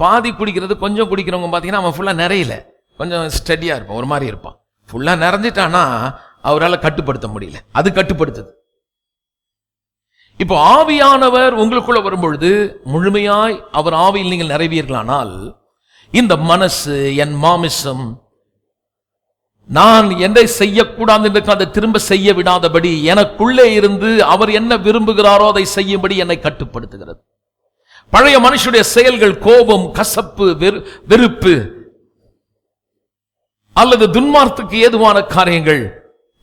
பாதி குடிக்கிறது, கொஞ்சம் குடிக்கிறவங்க பார்த்தீங்கன்னா அவன் ஃபுல்லா நிறையல, கொஞ்சம் ஸ்டடியா இருப்பான், ஒரு மாதிரி இருப்பான். ஃபுல்லா நிறைஞ்சிட்டானா அவரால் கட்டுப்படுத்த முடியல, அது கட்டுப்படுத்துது. இப்போ ஆவியானவர் உங்களுக்குள்ள வரும்பொழுது முழுமையாய் அவர் ஆவியில் நீங்கள் நிறைவீர்களானால், இந்த மனசு, என் மாமிசம், நான் என்னை செய்யக்கூடாது என்று அதை திரும்ப செய்ய விடாதபடி எனக்குள்ளே இருந்து அவர் என்ன விரும்புகிறாரோ அதை செய்யும்படி என்னை கட்டுப்படுத்துகிறது. பழைய மனுஷனுடைய செயல்கள், கோபம், கசப்பு, வெறுப்பு அல்லது துன்மார்த்துக்கு ஏதுவான காரியங்கள்,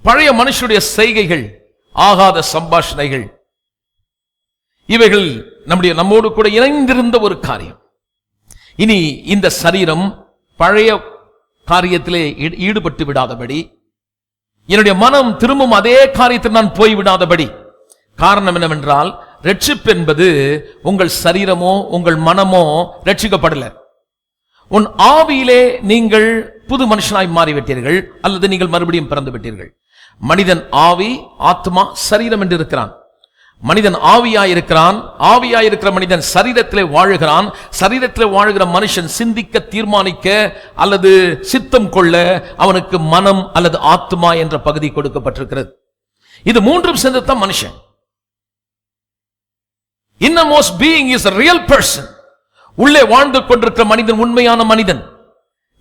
பழைய மனுஷனுடைய செய்கைகள், ஆகாத சம்பாஷணைகள், இவைகள் நம்மோடு கூட இணைந்திருந்த ஒரு காரியம். இனி இந்த சரீரம் பழைய காரியத்திலே ஈடுபட்டு விடாதபடி, என்னுடைய மனம் திரும்பும் அதே காரியத்தில் நான் போய்விடாதபடி. காரணம் என்னவென்றால், ரட்சிப்பு என்பது உங்கள் சரீரமோ உங்கள் மனமோ ரட்சிக்கப்படல. உன் ஆவியிலே நீங்கள் புது மனுஷனாய் மாறிவிட்டீர்கள், அல்லது நீங்கள் மறுபடியும் பிறந்து விட்டீர்கள். மனிதன் ஆவி, ஆத்மா, சரீரம் என்று இருக்கிறான். மனிதன் ஆவியாயிருக்கிறான். ஆவியாயிருக்கிற மனிதன் சரீரத்திலே வாழுகிறான். சரீரத்திலே வாழுகிற மனுஷன் சிந்திக்க, தீர்மானிக்க அல்லது சித்தம் கொள்ள அவனுக்கு மனம் அல்லது ஆத்மா என்ற பகுதி கொடுக்கப்பட்டிருக்கிறது. இது மூன்றும் சேர்ந்துதான் மனுஷன். Innermost being is a real person. உள்ளே வாழ்ந்து கொண்டிருக்கிற மனிதன் உண்மையான மனிதன்.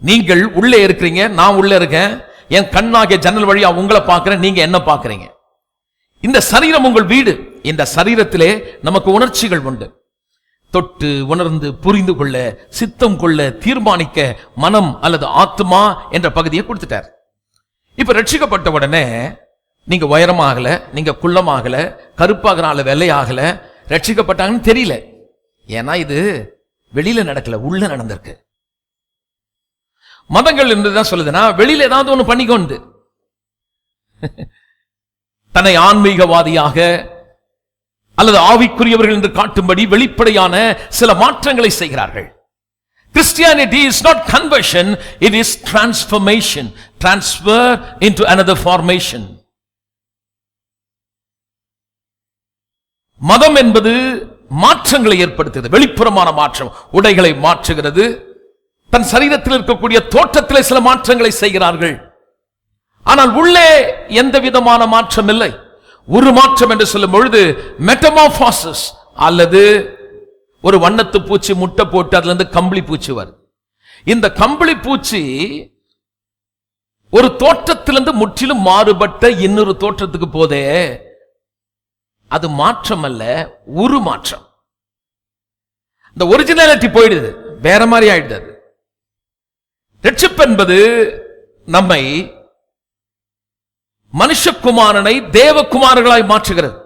நீங்கள் உள்ளே இருக்கிறீங்க, நான் உள்ளே இருக்கேன். என் கண்ணாகிய ஜன்னல் வழியா உங்களை பார்க்கிறேன், நீங்க என்ன பார்க்கிறீங்க. இந்த சரீரம் உங்கள் வீடு. இந்த சரீரத்திலே நமக்கு உணர்ச்சிகள் உண்டு. தொட்டு உணர்ந்து புரிந்து கொள்ள, சித்தம் கொள்ள, தீர்மானிக்க மனம் அல்லது ஆத்மா என்ற பகுதியை கொடுத்துட்டார். இப்ப ரட்சிக்கப்பட்ட உடனே நீங்க உயரமாகல, நீங்க குள்ளமாகல, கருப்பாகனால வெள்ளையாகல, ரட்சிக்கப்பட்டாங்கன்னு தெரியல. ஏன்னா இது வெளியில நடக்கல, உள்ள நடந்திருக்கு. மதங்கள் என்றுதான் சொல்லுதுன்னா வெளியில ஏதாவது ஒண்ணு பண்ணிக்கொண்டு தன்னை ஆன்மீகவாதியாக அல்லது ஆவிக்குரியவர்கள் என்று காட்டும்படி வெளிப்படையான சில மாற்றங்களை செய்கிறார்கள். Christianity is not conversion, it is transformation, transfer into another formation. மதம் என்பது மாற்றங்களை ஏற்படுத்துகிறது, வெளிப்புறமான மாற்றம், உடைகளை மாற்றுகிறது, தன் சரீரத்தில் இருக்கக்கூடிய தோற்றத்திலே சில மாற்றங்களை செய்கிறார்கள். ஆனால் உள்ளே எந்த விதமான மாற்றம் இல்லை. ஒரு மாற்றம் என்று சொல்லும் பொழுது மெட்டமார்பாசிஸ், அல்லது ஒரு வண்ணத்து பூச்சி முட்டை போட்டு அதுல இருந்து கம்பளி பூச்சி வருது. இந்த கம்பளி பூச்சி ஒரு தோற்றத்திலிருந்து முற்றிலும் மாறுபட்ட இன்னொரு தோற்றத்துக்கு போதே அது மாற்றம் அல்ல, ஒரு மாற்றம். இந்த ஒரிஜினாலிட்டி போயிடுது, வேற மாதிரி ஆயிடுது. ரட்சிப்பு என்பது நம்மை மனுஷகுமாரனை தேவகுமாரர்களாய் மாற்றுகிறது.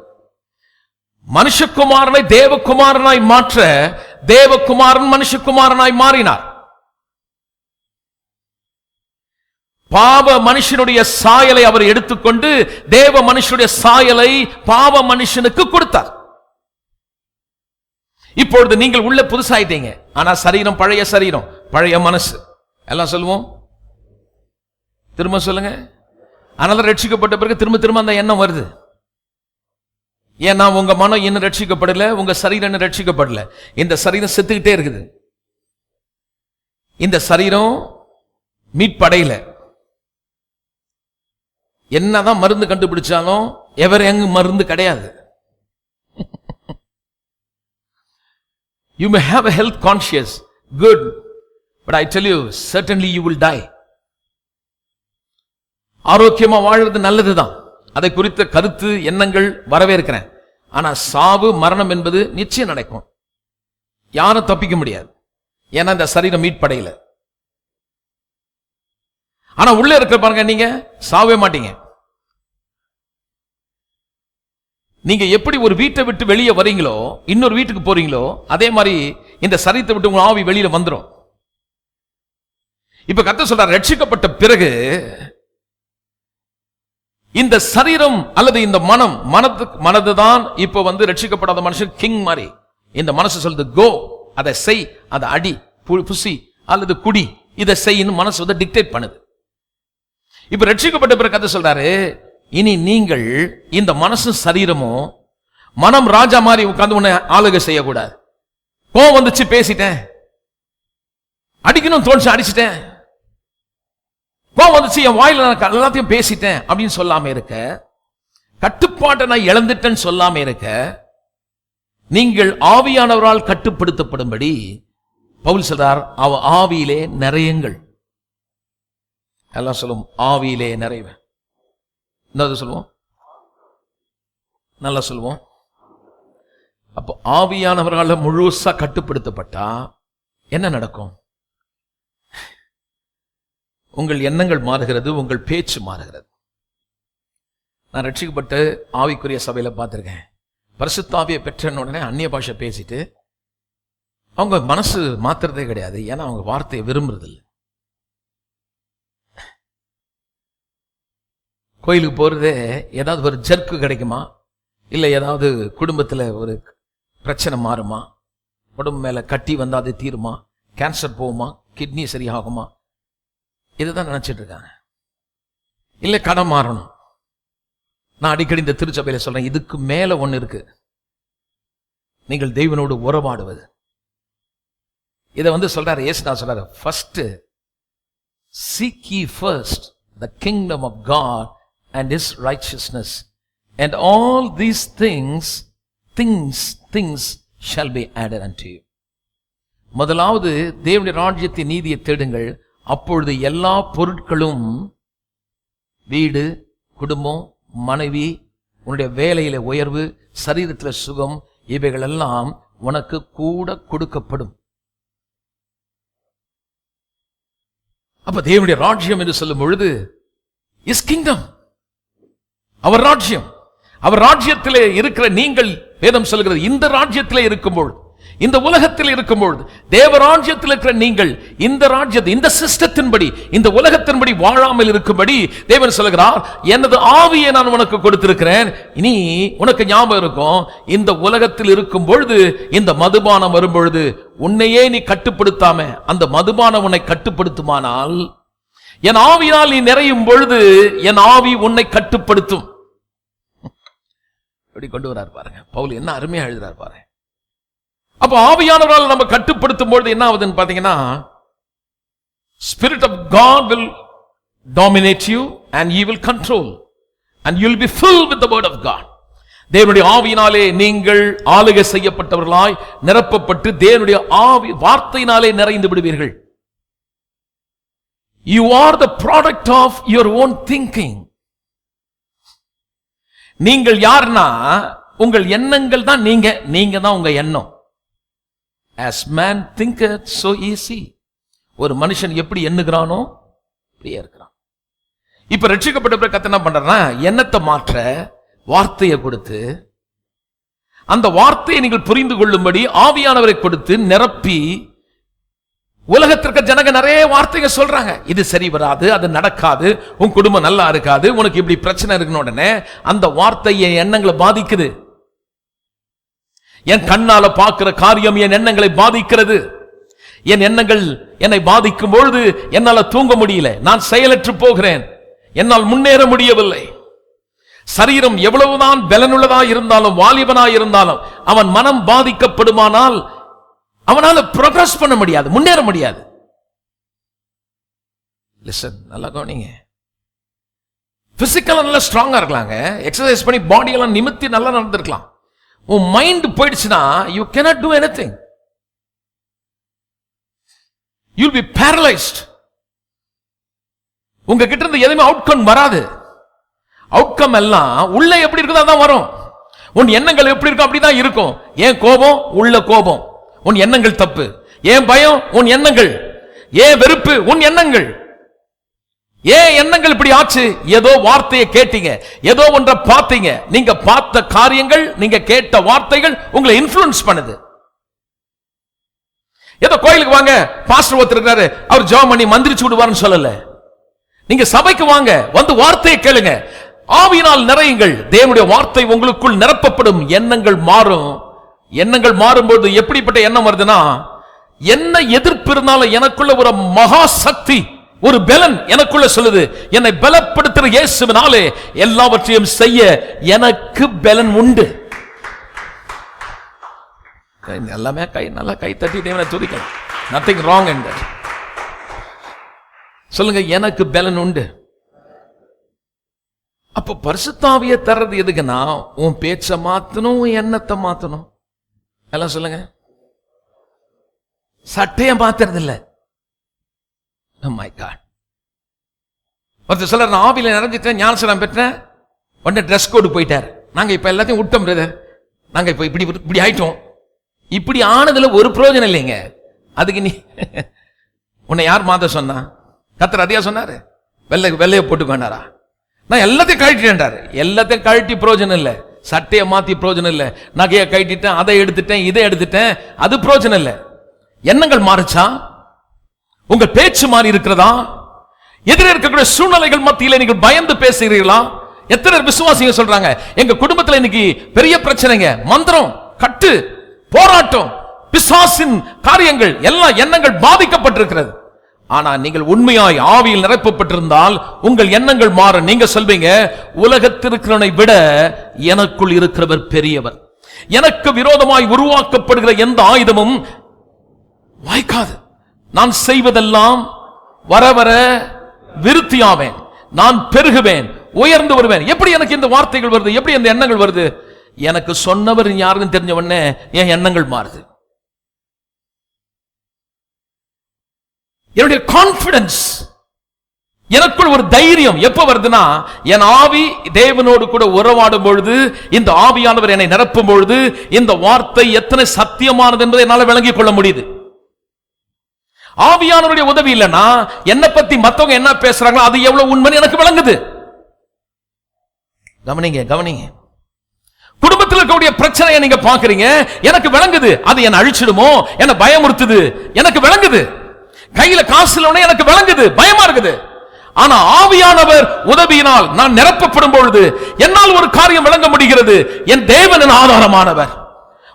மனுஷகுமாரனை தேவகுமாரனாய் மாற்ற தேவகுமாரன் மனுஷகுமாரனாய் மாறினார். பாவ மனுஷனுடைய சாயலை அவர் எடுத்துக்கொண்டு தேவ மனுஷனுடைய சாயலை பாவ மனுஷனுக்கு கொடுத்தார். இப்பொழுது நீங்கள் உள்ள புதுசாயிட்டீங்க, ஆனா சரீரம் பழைய சரீரம், பழைய மனசு. எல்லாம் சொல்லுவோம், திரும்ப சொல்லுங்க. அதனால ரட்சிக்கப்பட்ட பிறகு திரும்ப திரும்ப அந்த எண்ணம் வருது. ஏன்னா உங்க மனம் இன்னும் ரட்சிக்கப்படல, உங்க சரீரம் இன்னும் ரட்சிக்கப்படல. இந்த சரீரம் செத்துக்கிட்டே இருக்குது. இந்த சரீரம் மீட்படையில. என்னதான் மருந்து கண்டுபிடிச்சாலும் எவர் எங்க மருந்து கிடையாது. You may have a health conscious, good, but I tell you, certainly you will die. ஆரோக்கியமா வாழ்றது நல்லதுதான், அதை குறித்த கருத்து எண்ணங்கள் வரவேற்கிறேன். ஆனா சாவு மரணம் என்பது நிச்சயம் நடக்கும், யாரும் தப்பிக்க முடியாது. ஏன்னா இந்த சரீரம் மீட்படையில. ஆனா உள்ள இருக்க பாருங்க, நீங்க சாவே மாட்டீங்க. நீங்க எப்படி ஒரு வீட்டை விட்டு வெளியே வரீங்களோ, இன்னொரு வீட்டுக்கு போறீங்களோ, அதே மாதிரி இந்த சரீரத்தை விட்டு உங்க ஆவி வெளியில வந்துடும். இப்ப கர்த்தர் சொல்றார், ரட்சிக்கப்பட்ட பிறகு இந்த சரீரம் அல்லது இந்த மனம், மனதுதான் இப்ப ரட்சிக்கப்படாத மனுஷன் கிங் மாதிரி. இந்த மனசு சொல்லுது கோ, அதை செய், அதை அடி, புசி அல்லது குடி, இதை செய்யணும் மனசு டிக்டேட் பண்ணுது. இப்ப ரட்சிக்கப்பட்ட பிறகு கர்த்தர் சொல்றாரு, இனி நீங்கள் இந்த மனசு சரீரமும் மனம் ராஜா மாதிரி உட்கார்ந்து உன்னை ஆளுகை செய்யக்கூடாது. கோவம் வந்துச்சு பேசிட்டேன், அடிக்கணும் தோணுச்சு அடிச்சிட்டேன், கோவம் வந்துச்சு என் வாயில நான் எல்லாத்தையும் பேசிட்டேன் அப்படின்னு சொல்லாம இருக்க, கட்டுப்பாட்டை நான் இழந்துட்டேன்னு சொல்லாம இருக்க, நீங்கள் ஆவியானவரால் கட்டுப்படுத்தப்படும்படி பவுல் சொல்றார், அவ ஆவியிலே நிறையுங்கள். எல்லாம் சொல்லுவோம், ஆவியிலே நிறைவேன். என்ன சொல்லுவோம், நல்லா சொல்லுவோம். அப்போ ஆவியானவர்களால் முழுசா கட்டுப்படுத்தப்பட்டா என்ன நடக்கும்? உங்கள் எண்ணங்கள் மாறுகிறது, உங்கள் பேச்சு மாறுகிறது. நான் ரட்சிக்கப்பட்டு ஆவிக்குரிய சபையில பார்த்திருக்கேன், பரிசுத்த ஆவியை பெற்ற உடனே அந்நிய பாஷை பேசிட்டு அவங்க மனசு மாத்துறதே கிடையாது. ஏன்னா அவங்க வார்த்தையை விரும்புறது இல்லை. கோயிலுக்கு போறதே ஏதாவது ஒரு ஜர்க்கு கிடைக்குமா, இல்லை ஏதாவது குடும்பத்தில் ஒரு பிரச்சனை மாறுமா, உடம்பு மேல கட்டி வந்தா அது தீருமா, கேன்சர் போகுமா, கிட்னி சரியாகுமா, இதுதான் நினைச்சிட்டு இருக்காங்க. இல்லை கடன் மாறணும். நான் அடிக்கடி இந்த திருச்சபையில சொல்றேன், இதுக்கு மேல ஒண்ணு இருக்கு, நீங்கள் தெய்வனோடு உறவாடுவது. இதை சொல்றாரு இயேசு சொல்றாரு, first seek ye first the kingdom of God and his righteousness, and all these things shall be added unto you. முதலாவது தேவனுடைய ராஜ்யத்தின் நீதியை தேடுங்கள், அப்பொழுது எல்லா பொருட்களும், வீடு, குடும்பம், மனைவி, உன்னுடைய வேலையில உயர்வு, சரீரத்தில் சுகம், இவைகள் எல்லாம் உனக்கு கூட கொடுக்கப்படும். அப்ப தேவனுடைய ராஜ்யம் என்று சொல்லும் பொழுது இஸ் கிங்டம், அவர் ராஜ்யம். அவர் ராஜ்யத்திலே இருக்கிற நீங்கள், வேதம் சொல்கிறது, இந்த ராஜ்யத்திலே இருக்கும்போது, இந்த உலகத்தில் இருக்கும்பொழுது, தேவராஜ்யத்தில் இருக்கிற நீங்கள் இந்த ராஜ்யத்தை, இந்த சிஸ்டத்தின்படி, இந்த உலகத்தின்படி வாழாமல் இருக்கும்படி தேவன் சொல்கிறார், எனது ஆவியை நான் உனக்கு கொடுத்திருக்கிறேன். இனி உனக்கு ஞாபகம் இருக்கும், இந்த உலகத்தில் இருக்கும் பொழுது, இந்த மதுபானம் வரும் பொழுது உன்னையே நீ கட்டுப்படுத்தாம அந்த மதுபானம் உன்னை கட்டுப்படுத்துமானால், என் ஆவியினால் நீ நிறையும் பொழுது என் ஆவி உன்னை கட்டுப்படுத்தும். இப்படி கொண்டு வரார் பாருங்க பவுல், என்ன அருமையா எழுதுறார் பாருங்க. அப்ப ஆவியானவரால் நம்ம கட்டுப்படுத்தும் பொழுது என்ன ஆகுதுன்னு பாத்தீங்கன்னா, Spirit of God will dominate you and He will control and you will be filled with the word of God. தேவனுடைய ஆவியினாலே நீங்கள் ஆளுகை செய்யப்பட்டவர்களாய் நிரப்பப்பட்டு தேவனுடைய ஆவி வார்த்தையினாலே நிறைந்து விடுவீர்கள். You are the product of your own thinking. நீங்கள் யார்னா, உங்கள் எண்ணங்கள் தான் நீங்க தான் உங்க எண்ணம். As man thinketh, so is he. ஒரு மனுஷன் எப்படி எண்ணுகிறானோ அப்படியே இருக்கிறான். இப்ப ரட்சிக்கப்பட்ட பிறகு கர்த்தர் என்ன பண்றாருன்னா, எண்ணத்தை மாற்ற வார்த்தையை கொடுத்து, அந்த வார்த்தையை நீங்கள் புரிந்து கொள்ளும்படி ஆவியானவரை கொடுத்து நிரப்பி, உலகத்திற்கு ஜனங்க நிறைய வார்த்தைகள் சொல்றாங்க, இது சரி வராது, அது நடக்காது, உன் குடும்பம் நல்லா இருக்காது, உனக்கு இப்படி பிரச்சனை இருக்குன்னு உடனே அந்த வார்த்தை என் எண்ணங்களை பாதிக்குது. என் கண்ணால பார்க்கிற காரியம் என் எண்ணங்களை பாதிக்கிறது. என் எண்ணங்கள் என்னை பாதிக்கும் பொழுது என்னால தூங்க முடியல, நான் செயலற்று போகிறேன், என்னால் முன்னேற முடியவில்லை. சரீரம் எவ்வளவுதான் பலனுள்ளதா இருந்தாலும், வாலிபனா இருந்தாலும், அவன் மனம் பாதிக்கப்படுமானால் அவனால ப்ரோக்ரஸ் பண்ண முடியாது, முன்னேற முடியாது. லிசன், நல்லா கவனிங்க. பிசிக்கலா நல்லா ஸ்ட்ராங்கா இருக்கலாங்க, எக்ஸசைஸ் பண்ணி பாடி எல்லாம் நிமித்தி நல்லா நடந்திருக்கலாம். உன் மைண்ட் போயிடுச்சுன்னா you cannot do anything. You'll be paralyzed. உங்க கிட்ட இருந்து எதுவுமே அவுட்கம் வராது. அவுட்கம் எல்லாம் உள்ள எப்படி இருக்குதோ அதான் வரும். உன் எண்ணங்கள் எப்படி இருக்கும் அப்படிதான் இருக்கும். ஏன் கோபம்? உள்ள கோபம், உன் எண்ணங்கள் தப்பு. ஏன் பயம்? உன் எண்ணங்கள். ஏன் வெறுப்பு? உன் எண்ணங்கள். ஏன் எண்ணங்கள் இப்படி ஆச்சு? ஏதோ வார்த்தையை கேட்டீங்க, ஏதோ ஒன்றை பார்த்தீங்க, நீங்க பார்த்த காரியங்கள், நீங்க கேட்ட வார்த்தைகள் உங்களை இன்ஃப்ளூயன்ஸ் பண்ணுது. ஏதோ கோயிலுக்கு வாங்க, பாஸ்டர் ஒருத்தர் இருக்காரு, அவர் ஜெபம் பண்ணி மந்திரிச்சு விடுவார்னு சொல்லல. நீங்க சபைக்கு வாங்க, வந்து வார்த்தையை கேளுங்க, ஆவியினால் நிறையுங்கள், தேவனுடைய வார்த்தை உங்களுக்குள் நிரப்பப்படும், எண்ணங்கள் மாறும். எண்ணங்கள் மாறும்போது எப்படிப்பட்ட எண்ணம் வருதுன்னா, என்ன எதிர்ப்பு இருந்தாலும் எனக்குள்ள ஒரு மகா சக்தி, ஒரு பலன் எனக்குள்ள சொல்லுது, என்னை பலப்படுத்துற இயேசுவினாலே எல்லாவற்றையும் செய்ய எனக்கு பலன் உண்டு. எல்லாமே நல்லா கை தட்டி தேவனை துதிக்கலாம். Nothing wrong in that. சொல்லுங்க, எனக்கு பலன் உண்டு. அப்ப பரிசுத்த ஆவியை தர்றது எதுக்குன்னா, உன் பேச்ச மாத்தணும், எண்ணத்தை மாத்தணும். எல்லாம் சொல்லுங்க, சட்டைய மாத்துறது இல்ல. Oh my God. ஒருத்தர் சொல்றார், நான் ஆவியில நிறைஞ்சிட்டேன், ஞானஸ்நானம் பெற்றேன், உடனே ட்ரெஸ் கோடு போயிட்டார். நாங்க இப்ப எல்லாத்தையும் விட்டோம் பிரதர், நாங்க இப்ப இப்படி ஆயிட்டோம். இப்படி ஆனதுல ஒரு பிரயோஜனம் இல்லைங்க. அதுக்கு நீ உன்னை யார் மாத்த சொன்னா? கர்த்தர் அதிகா சொன்னாரு, வெள்ளைய போட்டுக்கொண்டாரா? நான் எல்லாத்தையும் கழட்டிட்டேன்டாரு. எல்லாத்தையும் கழட்டி பிரயோஜனம் இல்லை, சட்டையை மாத்தி பிரயோஜனம் இல்லை, நகையை கழட்டிட்டேன், அதை எடுத்துட்டேன், இதை எடுத்துட்டேன், அது பிரயோஜனம் இல்லை. எண்ணங்கள் மாறுச்சா? உங்கள் பேச்சு மாறி இருக்கிறதா? எதிரே இருக்கக்கூடிய சூழ்நிலைகள் மத்தியில நீங்கள் பயந்து பேசுகிறீர்களா? எத்தனை விசுவாசிங்க சொல்றாங்க, எங்க குடும்பத்தில் இன்னைக்கு பெரிய பிரச்சனைங்க, மந்திரம், கட்டு, போராட்டம், பிசாசின் காரியங்கள், எல்லா எண்ணங்கள் பாதிக்கப்பட்டிருக்கிறது. ஆனா நீங்கள் உண்மையாய் ஆவியில் நிரப்பப்பட்டிருந்தால் உங்கள் எண்ணங்கள் மாறும். நீங்க சொல்வீங்க, உலகத்திற்கிறவனை விட எனக்குள் இருக்கிறவர் பெரியவர். எனக்கு விரோதமாய் உருவாக்கப்படுகிற எந்த ஆயுதமும் வாய்க்காது. நான் செய்வதெல்லாம் வர வர விருத்தியாவேன், நான் பெருகுவேன், உயர்ந்து வருவேன். எப்படி எனக்கு இந்த வார்த்தைகள் வருது? எப்படி இந்த எண்ணங்கள் வருது? எனக்கு சொன்னவர் யாருன்னு தெரிஞ்ச உடனே என் எண்ணங்கள் மாறுது. என்னுடைய கான்பிடன்ஸ், எனக்குள் ஒரு தைரியம் எப்ப வருதுன்னா, என் ஆவி தேவனோடு கூட உறவாடும் பொழுது, இந்த ஆவியானவர் என்னை நிரப்பும் பொழுது, இந்த வார்த்தை எத்தனை சத்தியமானது என்பதை என்னால் விளங்கிக் கொள்ள முடியுது. ஆவியானவருடைய உதவி இல்லைன்னா என்னை பத்தி மத்தவங்க என்ன பேசுறாங்களோ அது எவ்வளவு உண்மை எனக்கு விளங்குது. கவனிங்க கவனிங்க. குடும்பத்தில் இருக்கக்கூடிய பிரச்சனையை நீங்க பாக்குறீங்க, எனக்கு விளங்குது. அது என்ன அழிச்சிடுமோ, என்ன பயமுறுத்துது, எனக்கு விளங்குது. கையில காசு இல்லைன்னு எனக்கு விளங்குது, பயமா இருக்குது. ஆனா ஆவியானவர் உதவியினால் நான் நிரப்பப்படும் பொழுது என்னால் ஒரு காரியம் விளங்க முடிகிறது. என் தேவன் ஆதாரமானவர்,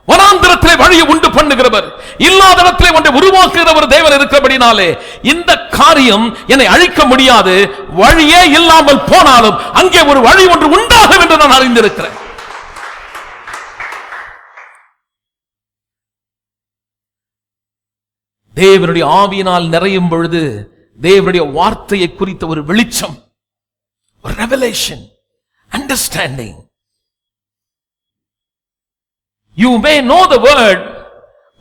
வனாந்திரத்திலே வழியை உண்டு பண்ணுகிறவர், இல்லாத இடத்திலே ஒன்றை உருவாக்குகிறவர் தேவன் இருக்கிறபடினாலே இந்த காரியம் என்னை அழிக்க முடியாது. வழியே இல்லாமல் போனாலும் அங்கே ஒரு வழி ஒன்று உண்டாகும் என்று நான் அறிந்திருக்கிறேன். தேவனுடைய ஆவியினால் நிறையும் பொழுது தேவனுடைய வார்த்தையை குறித்த ஒரு வெளிச்சம், ஒரு revelation, understanding. You may know the word,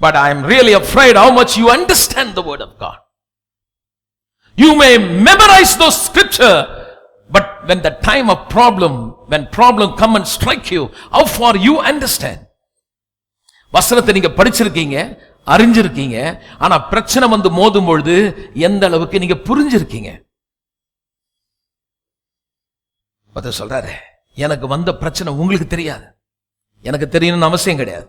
but I am really afraid how much you understand the word of God. You may memorize those scripture, but when the time of problem, when problem come and strike you, how far you understand. வசனத்தை நீங்க படிச்சிருக்கீங்க, அறிஞ்சிருக்கீங்க, ஆனா பிரச்சனை வந்து மோதும் பொழுது எந்த அளவுக்கு நீங்க புரிஞ்சிருக்கீங்க. சொல்றாரு, எனக்கு வந்த பிரச்சனை உங்களுக்கு தெரியாது, எனக்கு தெரியணும்னு அவசியம் கிடையாது.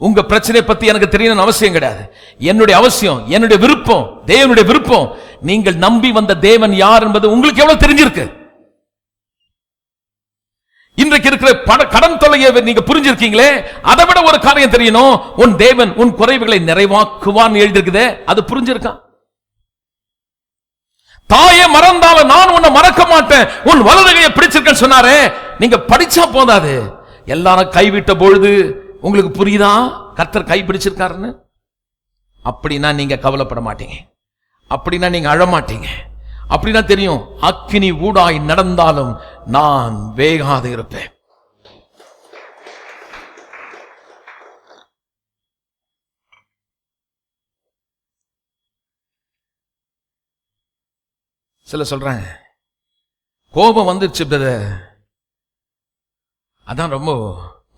உங்க பிரச்சனை பத்தி எனக்கு தெரியணும்னு அவசியம் கிடையாது. என்னுடைய அவசியம், என்னுடைய விருப்பம், தேவனுடைய விருப்பம், நீங்கள் நம்பி வந்த தேவன் யார் என்பது உங்களுக்கு எவ்வளவு தெரிஞ்சிருக்கு. இன்றைக்கு இருக்கிற கடன் தொல்லையை நீங்க புரிஞ்சிருக்கீங்களே, அதை விட ஒரு காரியம் தெரியணும், உன் தேவன் உன் குறைவுகளை நிறைவாக்குவான் எழுதிருக்குதே, அது புரிஞ்சிருக்கா? தாயை மறந்தாலும் நான் உன்னை மறக்க மாட்டேன், உன் வலதுகையை பிடிச்சிருக்கேன்னு சொன்னாரே, நீங்க படிச்சா போதாது. எல்லாரும் கைவிட்ட பொழுது உங்களுக்கு புரியுதா கர்த்தர் கை பிடிச்சிருக்காருன்னு? அப்படின்னா நீங்க கவலைப்பட மாட்டீங்க, அப்படின்னா நீங்க அழமாட்டீங்க. அப்படின்னா தெரியும், அக்கினி ஊடாய் நடந்தாலும் நான் வேகாது இருப்பேன். சில சொல்றாங்க கோபம் வந்துருச்சு பிரதர், அதான் ரொம்ப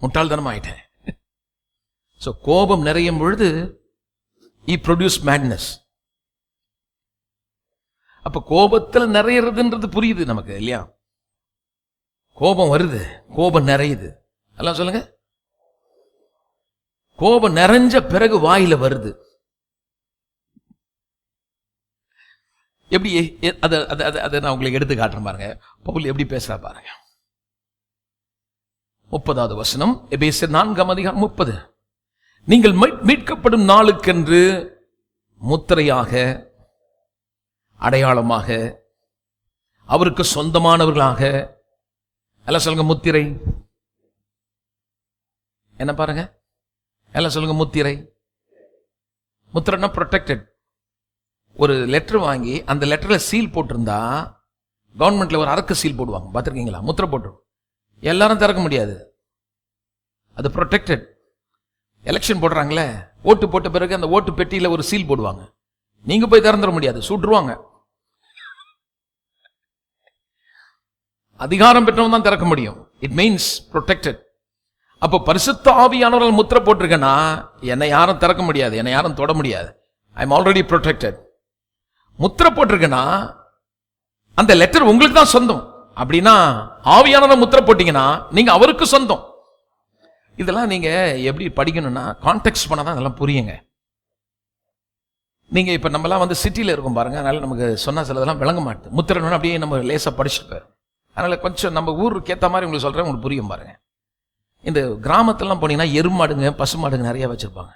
முட்டாள்தனமா ஆயிட்டேன். சோ கோபம் நிறையும் பொழுது he produced madness. அப்ப கோபத்தில் நிறையறதுன்றது புரியுது நமக்கு இல்லையா? கோபம் வருது, கோபம் நிறையுது, எல்லாம் சொல்லுங்க. கோபம் நிறைஞ்ச பிறகு வாயில வருது. எப்படி அதை நான் உங்களுக்கு எடுத்து காட்டுறேன் பாருங்க. பவுல் எப்படி பேசுறா பாருங்க. 30வது வசனம், எபேசியர் 4:30. நீங்கள் மீட்கப்படும் நாளுக்கென்று முத்திரையாக, அடையாளமாக, அவருக்கு சொந்தமானவர்களாக, எல்லாம் சொல்லுங்க முத்திரை. என்ன பாருங்க, எல்லாம் சொல்லுங்க முத்திரை. முத்திரைனா ப்ரொடெக்டட். ஒரு லெட்டர் வாங்கி அந்த லெட்டர்ல சீல் போட்டிருந்தா கவர்மெண்ட்ல ஒரு அரக்கு சீல் போடுவாங்க, பார்த்துருக்கீங்களா? முத்திரை போட்டு எல்லாரும் திறக்க முடியாது, அது ப்ரொடெக்டட். எலெக்ஷன் போடுறாங்களே, ஓட்டு போட்ட பிறகு அந்த ஓட்டு பெட்டியில ஒரு சீல் போடுவாங்க, நீங்க போய் திறந்துட முடியாது, சுட்டுருவாங்க. அதிகாரம் பெற்றவன் தான் திறக்க முடியும். It means protected. அப்போ பரிசுத்த ஆவியானவர்கள் முத்திரை போட்டிருக்கேன்னா என்னை யாரும் திறக்க முடியாது, என்னை யாரும் தொட முடியாது. I am already protected. முத்திரை போட்டிருக்கேன்னா அந்த லெட்டர் உங்களுக்கு தான் சொந்தம். அப்படின்னா ஆவியானவர் முத்திரை போட்டீங்கன்னா நீங்க அவருக்கு சொந்தம். இதெல்லாம் நீங்க எப்படி படிக்கணும்னா கான்டெக்ஸ்ட் பண்ணாதான் இதெல்லாம் புரியுங்க. நீங்க இப்ப நம்மலாம் வந்து சிட்டியில இருக்கும் பாருங்க, அதனால நமக்கு சொன்னா சிலதெல்லாம் விளங்க மாட்டேது. முத்திரை அப்படியே நம்ம லேசா படிச்சுட்டு, அதனால கொஞ்சம் நம்ம ஊருக்கு ஏற்ற மாதிரி உங்களுக்கு சொல்றேன், உங்களுக்கு புரியும் பாருங்க. இந்த கிராமத்திலாம் போனீங்கன்னா எருமாடுங்க, பசு மாடுங்க நிறைய வச்சிருப்பாங்க.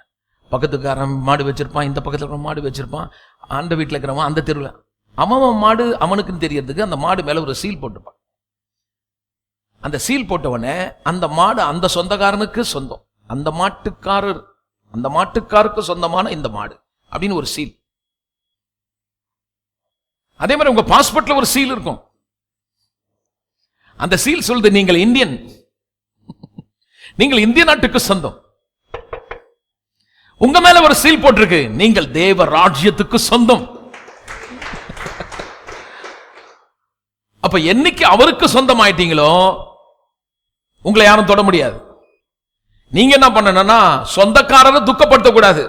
பக்கத்துக்காரன் மாடு வச்சிருப்பான், இந்த பக்கத்துல இருக்கிற மாடு வச்சிருப்பான், அந்த வீட்டில் இருக்கிறவன் அந்த தெருவில் அவன் மாடு அவனுக்குன்னு தெரியறதுக்கு அந்த மாடு மேல ஒரு சீல் போட்டிருப்பான். அந்த சீல் போட்டவனே அந்த மாடு அந்த சொந்தக்காரனுக்கு சொந்தம், அந்த மாட்டுக்காருக்கு சொந்தமான இந்த மாடு அப்படின்னு ஒரு சீல். அதே மாதிரி உங்க பாஸ்போர்ட்ல ஒரு சீல் இருக்கும். அந்த சீல் சொல்லுது நீங்கள் இந்தியன். நீங்கள் இந்திய நாட்டுக்கு சொந்தம். உங்க மேல ஒரு சீல் போட்டிருக்கு, நீங்கள் தேவ ராஜ்யத்துக்கு சொந்தம். அப்ப என்னைக்கு அவருக்கு சொந்தம் ஆயிட்டீங்களோ உங்களை யாரும் தொட முடியாது. நீங்க என்ன பண்ணணும்னா சொந்தக்காரரை துக்கப்படுத்த கூடாது.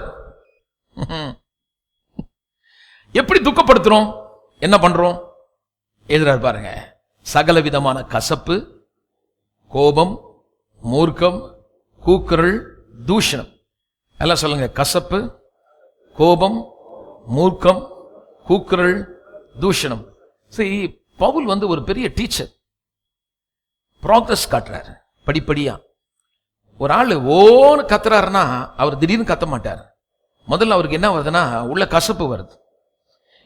எப்படி துக்கப்படுத்துறோம், என்ன பண்றோம்? எதிராக பாருங்க, சகல விதமான கசப்பு, கோபம், மூர்க்கம், கூக்குரல், தூஷணம். எல்லாம் சொல்லுங்க, கசப்பு, கோபம், மூர்க்கம், கூக்குரல், தூஷணம். சரி, பவுல் ஒரு பெரிய டீச்சர், ப்ராக்ரஸ் காட்டுறாரு படிப்படியா. ஒரு ஆள் ஓன்னு கத்துறாருன்னா அவர் திடீர்னு கத்த மாட்டார். முதல்ல அவருக்கு என்ன வருதுன்னா உள்ள கசப்பு வருது.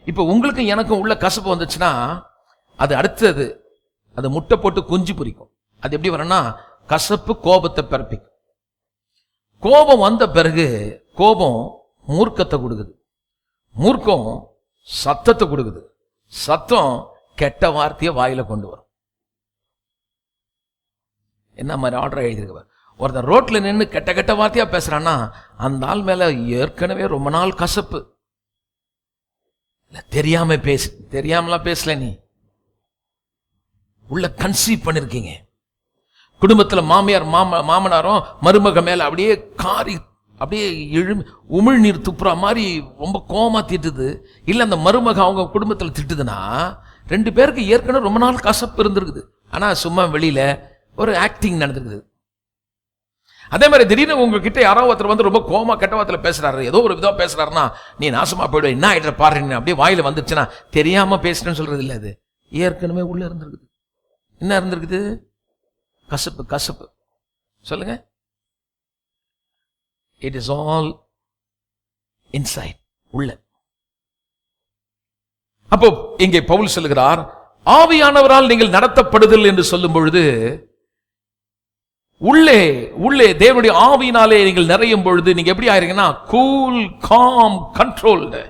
இப்ப உங்களுக்கும் எனக்கும் உள்ள கசப்பு வந்துச்சுன்னா அது அடுத்தது அது முட்டை போட்டு குஞ்சு பொரிக்கும். அது எப்படி வரும்னா கசப்பு கோபத்தை பிறப்பிக்கும். கோபம் வந்த பிறகு கோபம் மூர்க்கத்தை கொடுக்குது, மூர்க்கம் சத்தத்தை கொடுக்குது, சத்தம் கெட்ட வார்த்தையை வாயில கொண்டு வரும். என்ன மாதிரி ஆர்டர் எழுதிருக்கு, ஒருத்தன் ரோட்ல நின்று கெட்ட கெட்ட வார்த்தையா பேசுறான்னா அந்த ஆள் மேல ஏற்கனவே ரொம்ப நாள் கசப்பு. தெரியாம பேசு, தெரியாமலாம் பேசல, நீ உள்ள கன்சீவ் பண்ணிருக்கீங்க. குடும்பத்துல மாமியார் மாமனாரும் மருமக மேல அப்படியே காரி அப்படியே உமிழ்நீர் துப்புற மாதிரி ரொம்ப கோமா திட்டுது. இல்ல அந்த மருமக அவங்க குடும்பத்துல திட்டுதுன்னா ரெண்டு பேருக்கு ஏற்கனவே ரொம்ப நாள் கசப்பு இருந்திருக்குது. ஆனா சும்மா வெளியில ஒரு ஆக்டிங் நடந்திருக்குது. அதே மாதிரி திடீர்னு உங்ககிட்ட யாரோ ஒருத்தர் ரொம்ப கோமா கெட்ட வார்த்தையில பேசுறாரு, ஏதோ ஒரு விதம் பேசுறாருன்னா நீ நாசமா போயிடுவ, என்ன ஆயிடுற பாருங்க அப்படியே வாயில வந்துச்சுன்னா தெரியாம பேசுறேன்னு சொல்றது இல்ல, அது ஏற்கனவே உள்ள இருந்திருக்குது. என்ன இருந்திருக்குது? கசப்பு. கசப்பு சொல்லுங்க. இட் இஸ் ஆல் இன்சைட், உள்ள. அப்போ இங்கே பவுல் சொல்லுகிறார், ஆவியானவரால் நீங்கள் நடத்தப்படுதல் என்று சொல்லும் பொழுது உள்ளே உள்ளே தேவனுடைய ஆவியினாலே நீங்கள் நிறையும் பொழுது நீங்க எப்படி ஆயிருங்கன்னா கூல், காம், கண்ட்ரோல்டு.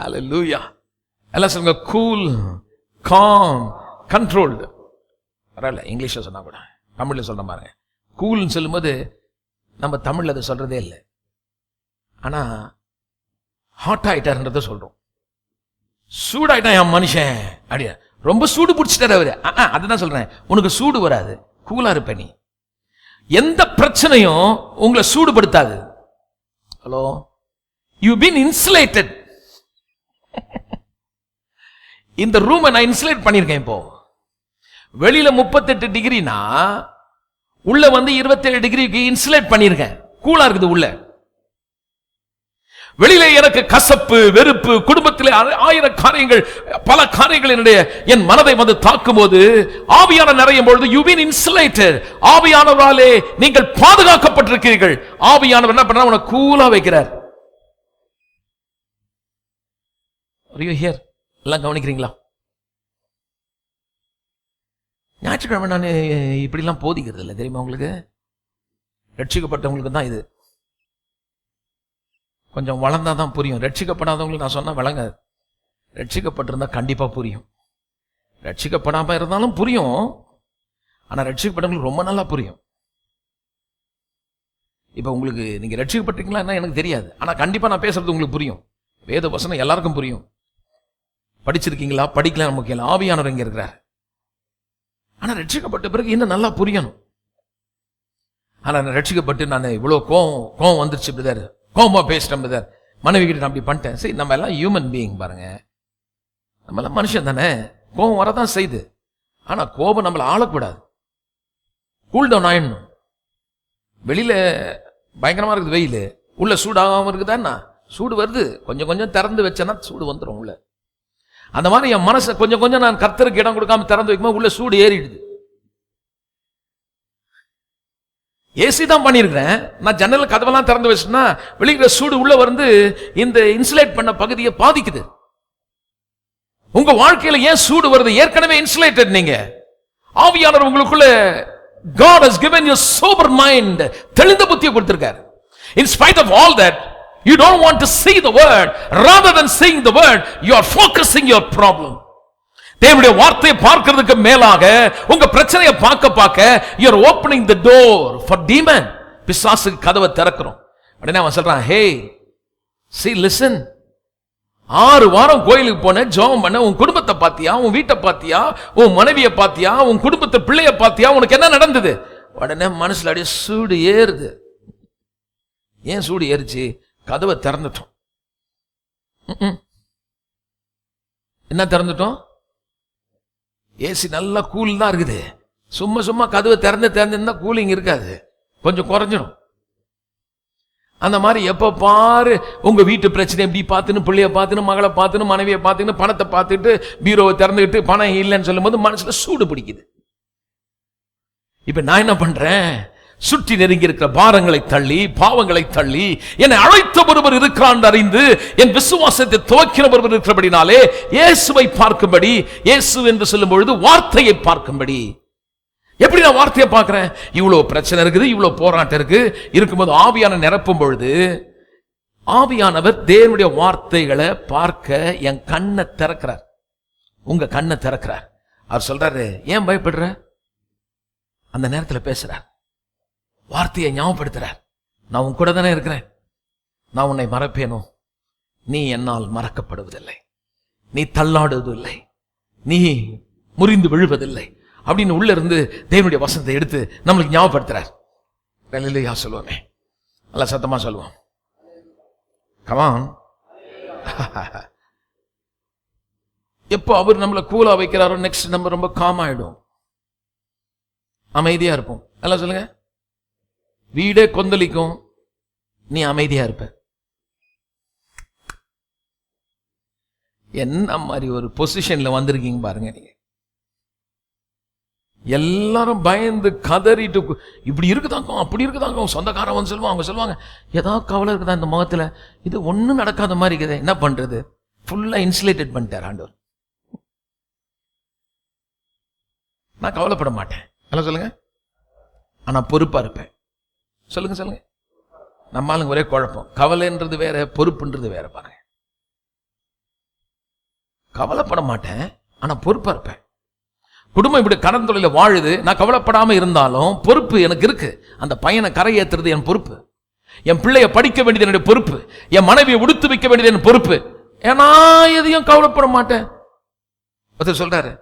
ஹல்லேலூயா. எல்லாம் சொல்லுங்க, கூல், காம், கண்ட்ரோல்டு. பரவாயில்ல, இங்கிலீஷ்ல சொன்னா கூட தமிழ்ல சொல்ற பாருங்க. கூல்னு சொல்லும்போது நம்ம தமிழ்ல அதை சொல்றதே இல்லை, ஆனா ஹாட் ஆயிட்டாருன்றத சொல்றோம். சூடாயிட்டான் என் மனுஷன் அப்படியா, ரொம்ப சூடு பிடிச்சிட்டாரு அவரு. அதுதான் சொல்றேன், உனக்கு சூடு வராது, கூலா இருப்ப நீ. எந்த பிரச்சனையும் உங்களை சூடுபடுத்தாது. Hello, you been insulated. இந்த ரூமை நான் இன்சுலேட் பண்ணிருக்கேன். இப்போ வெளியில 38 டிகிரினா உள்ள 27 டிகிரிக்கு இன்சுலேட் பண்ணிருக்கேன், கூலா இருக்குது உள்ள. வெளியில எனக்கு கசப்பு, வெறுப்பு, குடும்பத்திலே 1000 காரியங்கள், பல காரியங்கள் என் மனதை தாக்கும் போது ஆவியான நிறையும் பொழுது யூ பீன் இன்சுலேட்டட். ஆவியானவராலே நீங்கள் பாதுகாக்கப்பட்டிருக்கிறீர்கள். ஆவியானவர் என்ன பண்றார்? உன்னை கூலா வைக்கிறார். Are you here? எல்லாம் கவனிக்கிறீங்களா? ஞாயிற்றுக்கிழமை நான் இப்படிலாம் போதிக்கிறது இல்லை, தெரியுமா உங்களுக்கு? ரட்சிக்கப்பட்டவங்களுக்கு தான் இது கொஞ்சம் வளர்ந்தா தான் புரியும். ரட்சிக்கப்படாதவங்களுக்கு நான் சொன்னா விளங்காது. ரட்சிக்கப்பட்டிருந்தா கண்டிப்பா புரியும். ரட்சிக்கப்படாம இருந்தாலும் புரியும், ஆனா ரட்சிக்கப்பட்டவங்களுக்கு ரொம்ப நல்லா புரியும். இப்ப உங்களுக்கு நீங்க ரட்சிக்கப்பட்டீங்களா என்ன எனக்கு தெரியாது, ஆனா கண்டிப்பா நான் பேசுறது உங்களுக்கு புரியும். வேத வசனம் எல்லாருக்கும் புரியும். படிச்சிருக்கீங்களா படிக்கலாம் முக்கியம், ஆவியானவர் இங்க இருக்கிறார். ஆனா ரட்சிக்கப்பட்ட பிறகு இன்னும் நல்லா புரியணும். ஆனா ரட்சிக்கப்பட்டு நான் இவ்வளவு கோவம் வந்துருச்சு பிரதர், கோபமா பேசிட்டேன் பிரதர், மனைவி கிட்ட நான் அப்படி பண்ணிட்டேன். சரி, நம்ம எல்லாம் ஹியூமன் பீயிங் பாருங்க, நம்ம எல்லாம் மனுஷன் தானே, கோபம் வரதான் செய்து. ஆனா கோபம் நம்மளை ஆளக்கூடாது, கூல் டவுன் ஆயிடணும். வெளியில பயங்கரமா இருக்குது வெயில், உள்ள சூடாகாம இருக்குதா? சூடு வருது, கொஞ்சம் கொஞ்சம் திறந்து வச்சேன்னா சூடு வந்துடும் உள்ள. அந்த மாதிரி என் மனசை கொஞ்சம் கொஞ்சம் நான் கர்த்தருக்கு இடம் கொடுக்காம திறந்து வைக்கும்போது உள்ள சூடு ஏறிடுது. ஏசி தான் பண்ணிருக்கிறேன், நான் ஜன்னல கதவெல்லாம் திறந்து வச்சுன்னா வெளியிற சூடு உள்ள வந்து இந்த இன்சுலேட் பண்ண பகுதியை பாதிக்குது. உங்க வாழ்க்கையில ஏன் சூடு வருது? ஏற்கனவே இன்சுலேட்டட் நீங்க. ஆவியானவர் உங்களுக்குள்ள God has given you sober mind, தெளிந்த புத்தியை கொடுத்திருக்கார். In spite of all that, you don't want to see the word. Rather than seeing the word, you are focusing your problem. தேவனுடைய வார்த்தையை பார்க்கிறதுக்கு மேலாக உங்க பிரச்சனையை பார்க்க you are opening the door for demon. பிசாசுக்கு கதவை திறக்கிறோம். உடனே அவன் சொல்றான், ஹே see listen, 6 வாரம் கோயிலுக்கு போன, ஜெபம் பண்ண, உன் குடும்பத்தை பாத்தியா, உன் வீட்டை பாத்தியா, உன் மனைவியை பாத்தியா, உன் குடும்பத்தை பிள்ளைய பாத்தியா, உனக்கு என்ன நடந்தது? உடனே மனசுல அப்படியே சூடு ஏறுது. ஏன் சூடு ஏறிச்சு? கதவை திறந்துட்டோம். என்ன திறந்துட்டோம்? ஏசி நல்லா கூல் தான் இருக்குது. சும்மா சும்மா கதவை திறந்து கூலிங் இருக்காது, கொஞ்சம் குறைஞ்சிடும். அந்த மாதிரி எப்ப பாரு உங்க வீட்டு பிரச்சனை எப்படி பார்த்துன்னு, பிள்ளைய பார்த்துன்னு, மகளை பார்த்துன்னு, மனைவியை பார்த்துன்னு, பணத்தை பார்த்துட்டு, பீரோவை திறந்துக்கிட்டு பணம் இல்லைன்னு சொல்லும் போது மனசுல சூடு பிடிக்குது. இப்ப நான் என்ன பண்றேன்? சுற்றி நெருங்கி இருக்கிற பாரங்களை தள்ளி, பாவங்களை தள்ளி, என்னை அழைத்த ஒருவர் இருக்கிறான் அறிந்து என் விசுவாசத்தை துவக்கிற ஒருவர் இருக்கிறபடினாலே இயேசுவை பார்க்கும்படி, இயேசு என்று சொல்லும் பொழுது வார்த்தையை பார்க்கும்படி. எப்படி நான் வார்த்தையை பார்க்கிறேன்? இவ்வளவு பிரச்சனை இருக்குது, இவ்வளவு போராட்டம் இருக்கும்போது ஆவியான நிரப்பும் பொழுது ஆவியானவர் தேவனுடைய வார்த்தைகளை பார்க்க என் கண்ணை திறக்கிறார், உங்க கண்ணை திறக்கிறார். அவர் சொல்றாரு, ஏன் பயப்படுற? அந்த நேரத்தில் பேசுறார், வார்த்தையை ஞாபகப்படுத்துறார். நான் உன் கூட தானே இருக்கிறேன், நான் உன்னை மறப்பேனோ? நீ என்னால் மறக்கப்படுவதில்லை, நீ தள்ளாடுவதில்லை, நீ முறிந்து விழுவதில்லை அப்படின்னு உள்ள இருந்து தேவனுடைய வசனத்தை எடுத்து நம்மளுக்கு ஞாபகப்படுத்துறார். அல்லேலூயா சொல்லுவோமே, நல்ல சத்தமா சொல்லுவோம். கமான். எப்போ அவர் நம்மளை கூலா வைக்கிறாரோ நெக்ஸ்ட் நம்ம ரொம்ப காம் ஆயிடும், அமைதியா இருப்போம். எல்லாம் சொல்லுங்க. வீடே கொந்தளிக்கும், நீ அமைதியா இருப்ப. என்ன மாதிரி ஒரு பொசிஷன்ல வந்திருக்கீங்க பாருங்க. நீங்க எல்லாரும் பயந்து கதறிட்டு, இப்படி இருக்குதாங்க, அப்படி இருக்குதாங்க. சொந்தக்காரன் வந்து சொல்லுவாங்க, அவங்க சொல்லுவாங்க, ஏதாவது கவலை இருக்குதா இந்த முகத்துல? இது ஒன்னும் நடக்காத மாதிரி இருக்குது. என்ன பண்றது? ஃபுல்லா இன்சுலேட்டட் பண்ணிட்டார் ஆண்டவர். நான் கவலைப்பட மாட்டேன். எல்லாம் சொல்லுங்க. ஆனா பொறுப்பா இருப்பேன். சொல்லுங்க சொல்லுங்க. நம்ம ஆளுங்க ஒரே குழப்பம். கவலைன்றது வேற, பொறுப்புன்றது வேற. பாருங்க, கவலைப்பட மாட்டேன், ஆனா பொறுப்பா இருப்பேன். குடும்பம் இப்படி கடன் தொழில வாழுது, நான் கவலைப்படாம இருந்தாலும் பொறுப்பு எனக்கு இருக்கு. அந்த பையனை கரை ஏத்துறது என் பொறுப்பு, என் பிள்ளைய படிக்க வேண்டியது என்னுடைய பொறுப்பு, என் மனைவியை உடுத்து வைக்க வேண்டியது என் பொறுப்பு. ஏன்னா எதையும் கவலைப்பட மாட்டேன். ஒருத்தர் சொல்றாரு,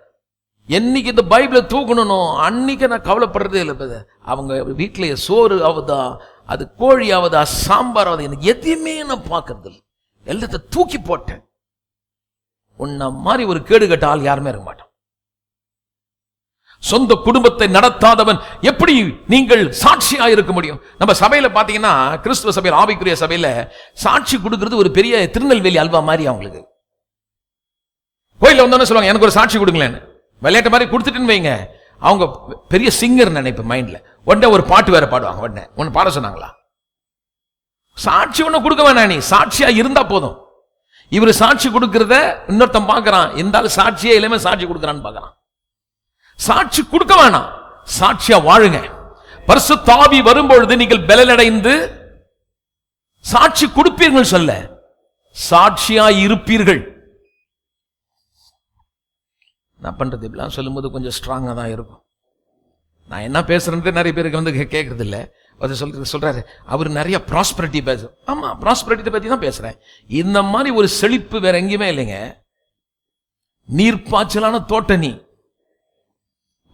என்னைக்கு இந்த பைபிளை தூக்கணும் அன்னைக்கு நான் கவலைப்படுறதே இல்லை. அவங்க வீட்டிலேயே சோறு ஆகுதா, அது கோழி ஆகுதா, சாம்பார் ஆகுதா, எனக்கு எதையுமே நான் பார்க்கறது இல்லை. எல்லாத்த தூக்கி போட்டேன். உன்ன மாதிரி ஒரு கேடு கட்ட ஆள் யாருமே இருக்க மாட்டான். சொந்த குடும்பத்தை நடத்தாதவன் எப்படி நீங்கள் சாட்சியா இருக்க முடியும்? நம்ம சபையில பாத்தீங்கன்னா, கிறிஸ்துவ சபையில், ஆவிக்குரிய சபையில சாட்சி கொடுக்கிறது ஒரு பெரிய திருநெல்வேலி அல்வா மாதிரி. அவங்களுக்கு கோயில வந்தோன்னு சொல்லுவாங்க, எனக்கு ஒரு சாட்சி கொடுங்களேன்னு. விளையாட்டு மாதிரி கொடுத்துட்டுன்னு வைங்க, அவங்க பெரிய சிங்கர் நினைப்பு மைண்ட்ல. உடனே ஒரு பாட்டு வேற பாடுவாங்க. உடனே ஒன்னு பாட சொன்னாங்களா? சாட்சி ஒண்ணு கொடுக்க வேணாம், நீ சாட்சியா இருந்தா போதும். இவரு சாட்சி கொடுக்கறத இன்னொருத்தன் பாக்குறான், இருந்தாலும் சாட்சியே இல்லாம சாட்சி கொடுக்கறான்னு பாக்குறான். சாட்சி கொடுக்க வேணாம், சாட்சியா வாழுங்க. பரிசுத்த ஆவி வரும்பொழுது நீங்கள் பலனடைந்து சாட்சி கொடுப்பீர்கள். சொல்ல சாட்சியா இருப்பீர்கள். நான் பண்றது இப்படிலாம் சொல்லும்போது கொஞ்சம் ஸ்ட்ராங்கா தான் இருக்கும். நான் என்ன பேசுறேன்னு நிறைய பேருக்கு வந்து கேட்கறது இல்லை. சொல்றாரு, அவர் நிறைய ப்ராஸ்பரிட்டி பேச. ஆமா, ப்ராஸ்பரிட்டி பத்தி தான் பேசுறேன். இந்த மாதிரி ஒரு செழிப்பு வேற எங்கேயுமே இல்லைங்க. நீர்ப்பாய்ச்சலான தோட்ட, நீ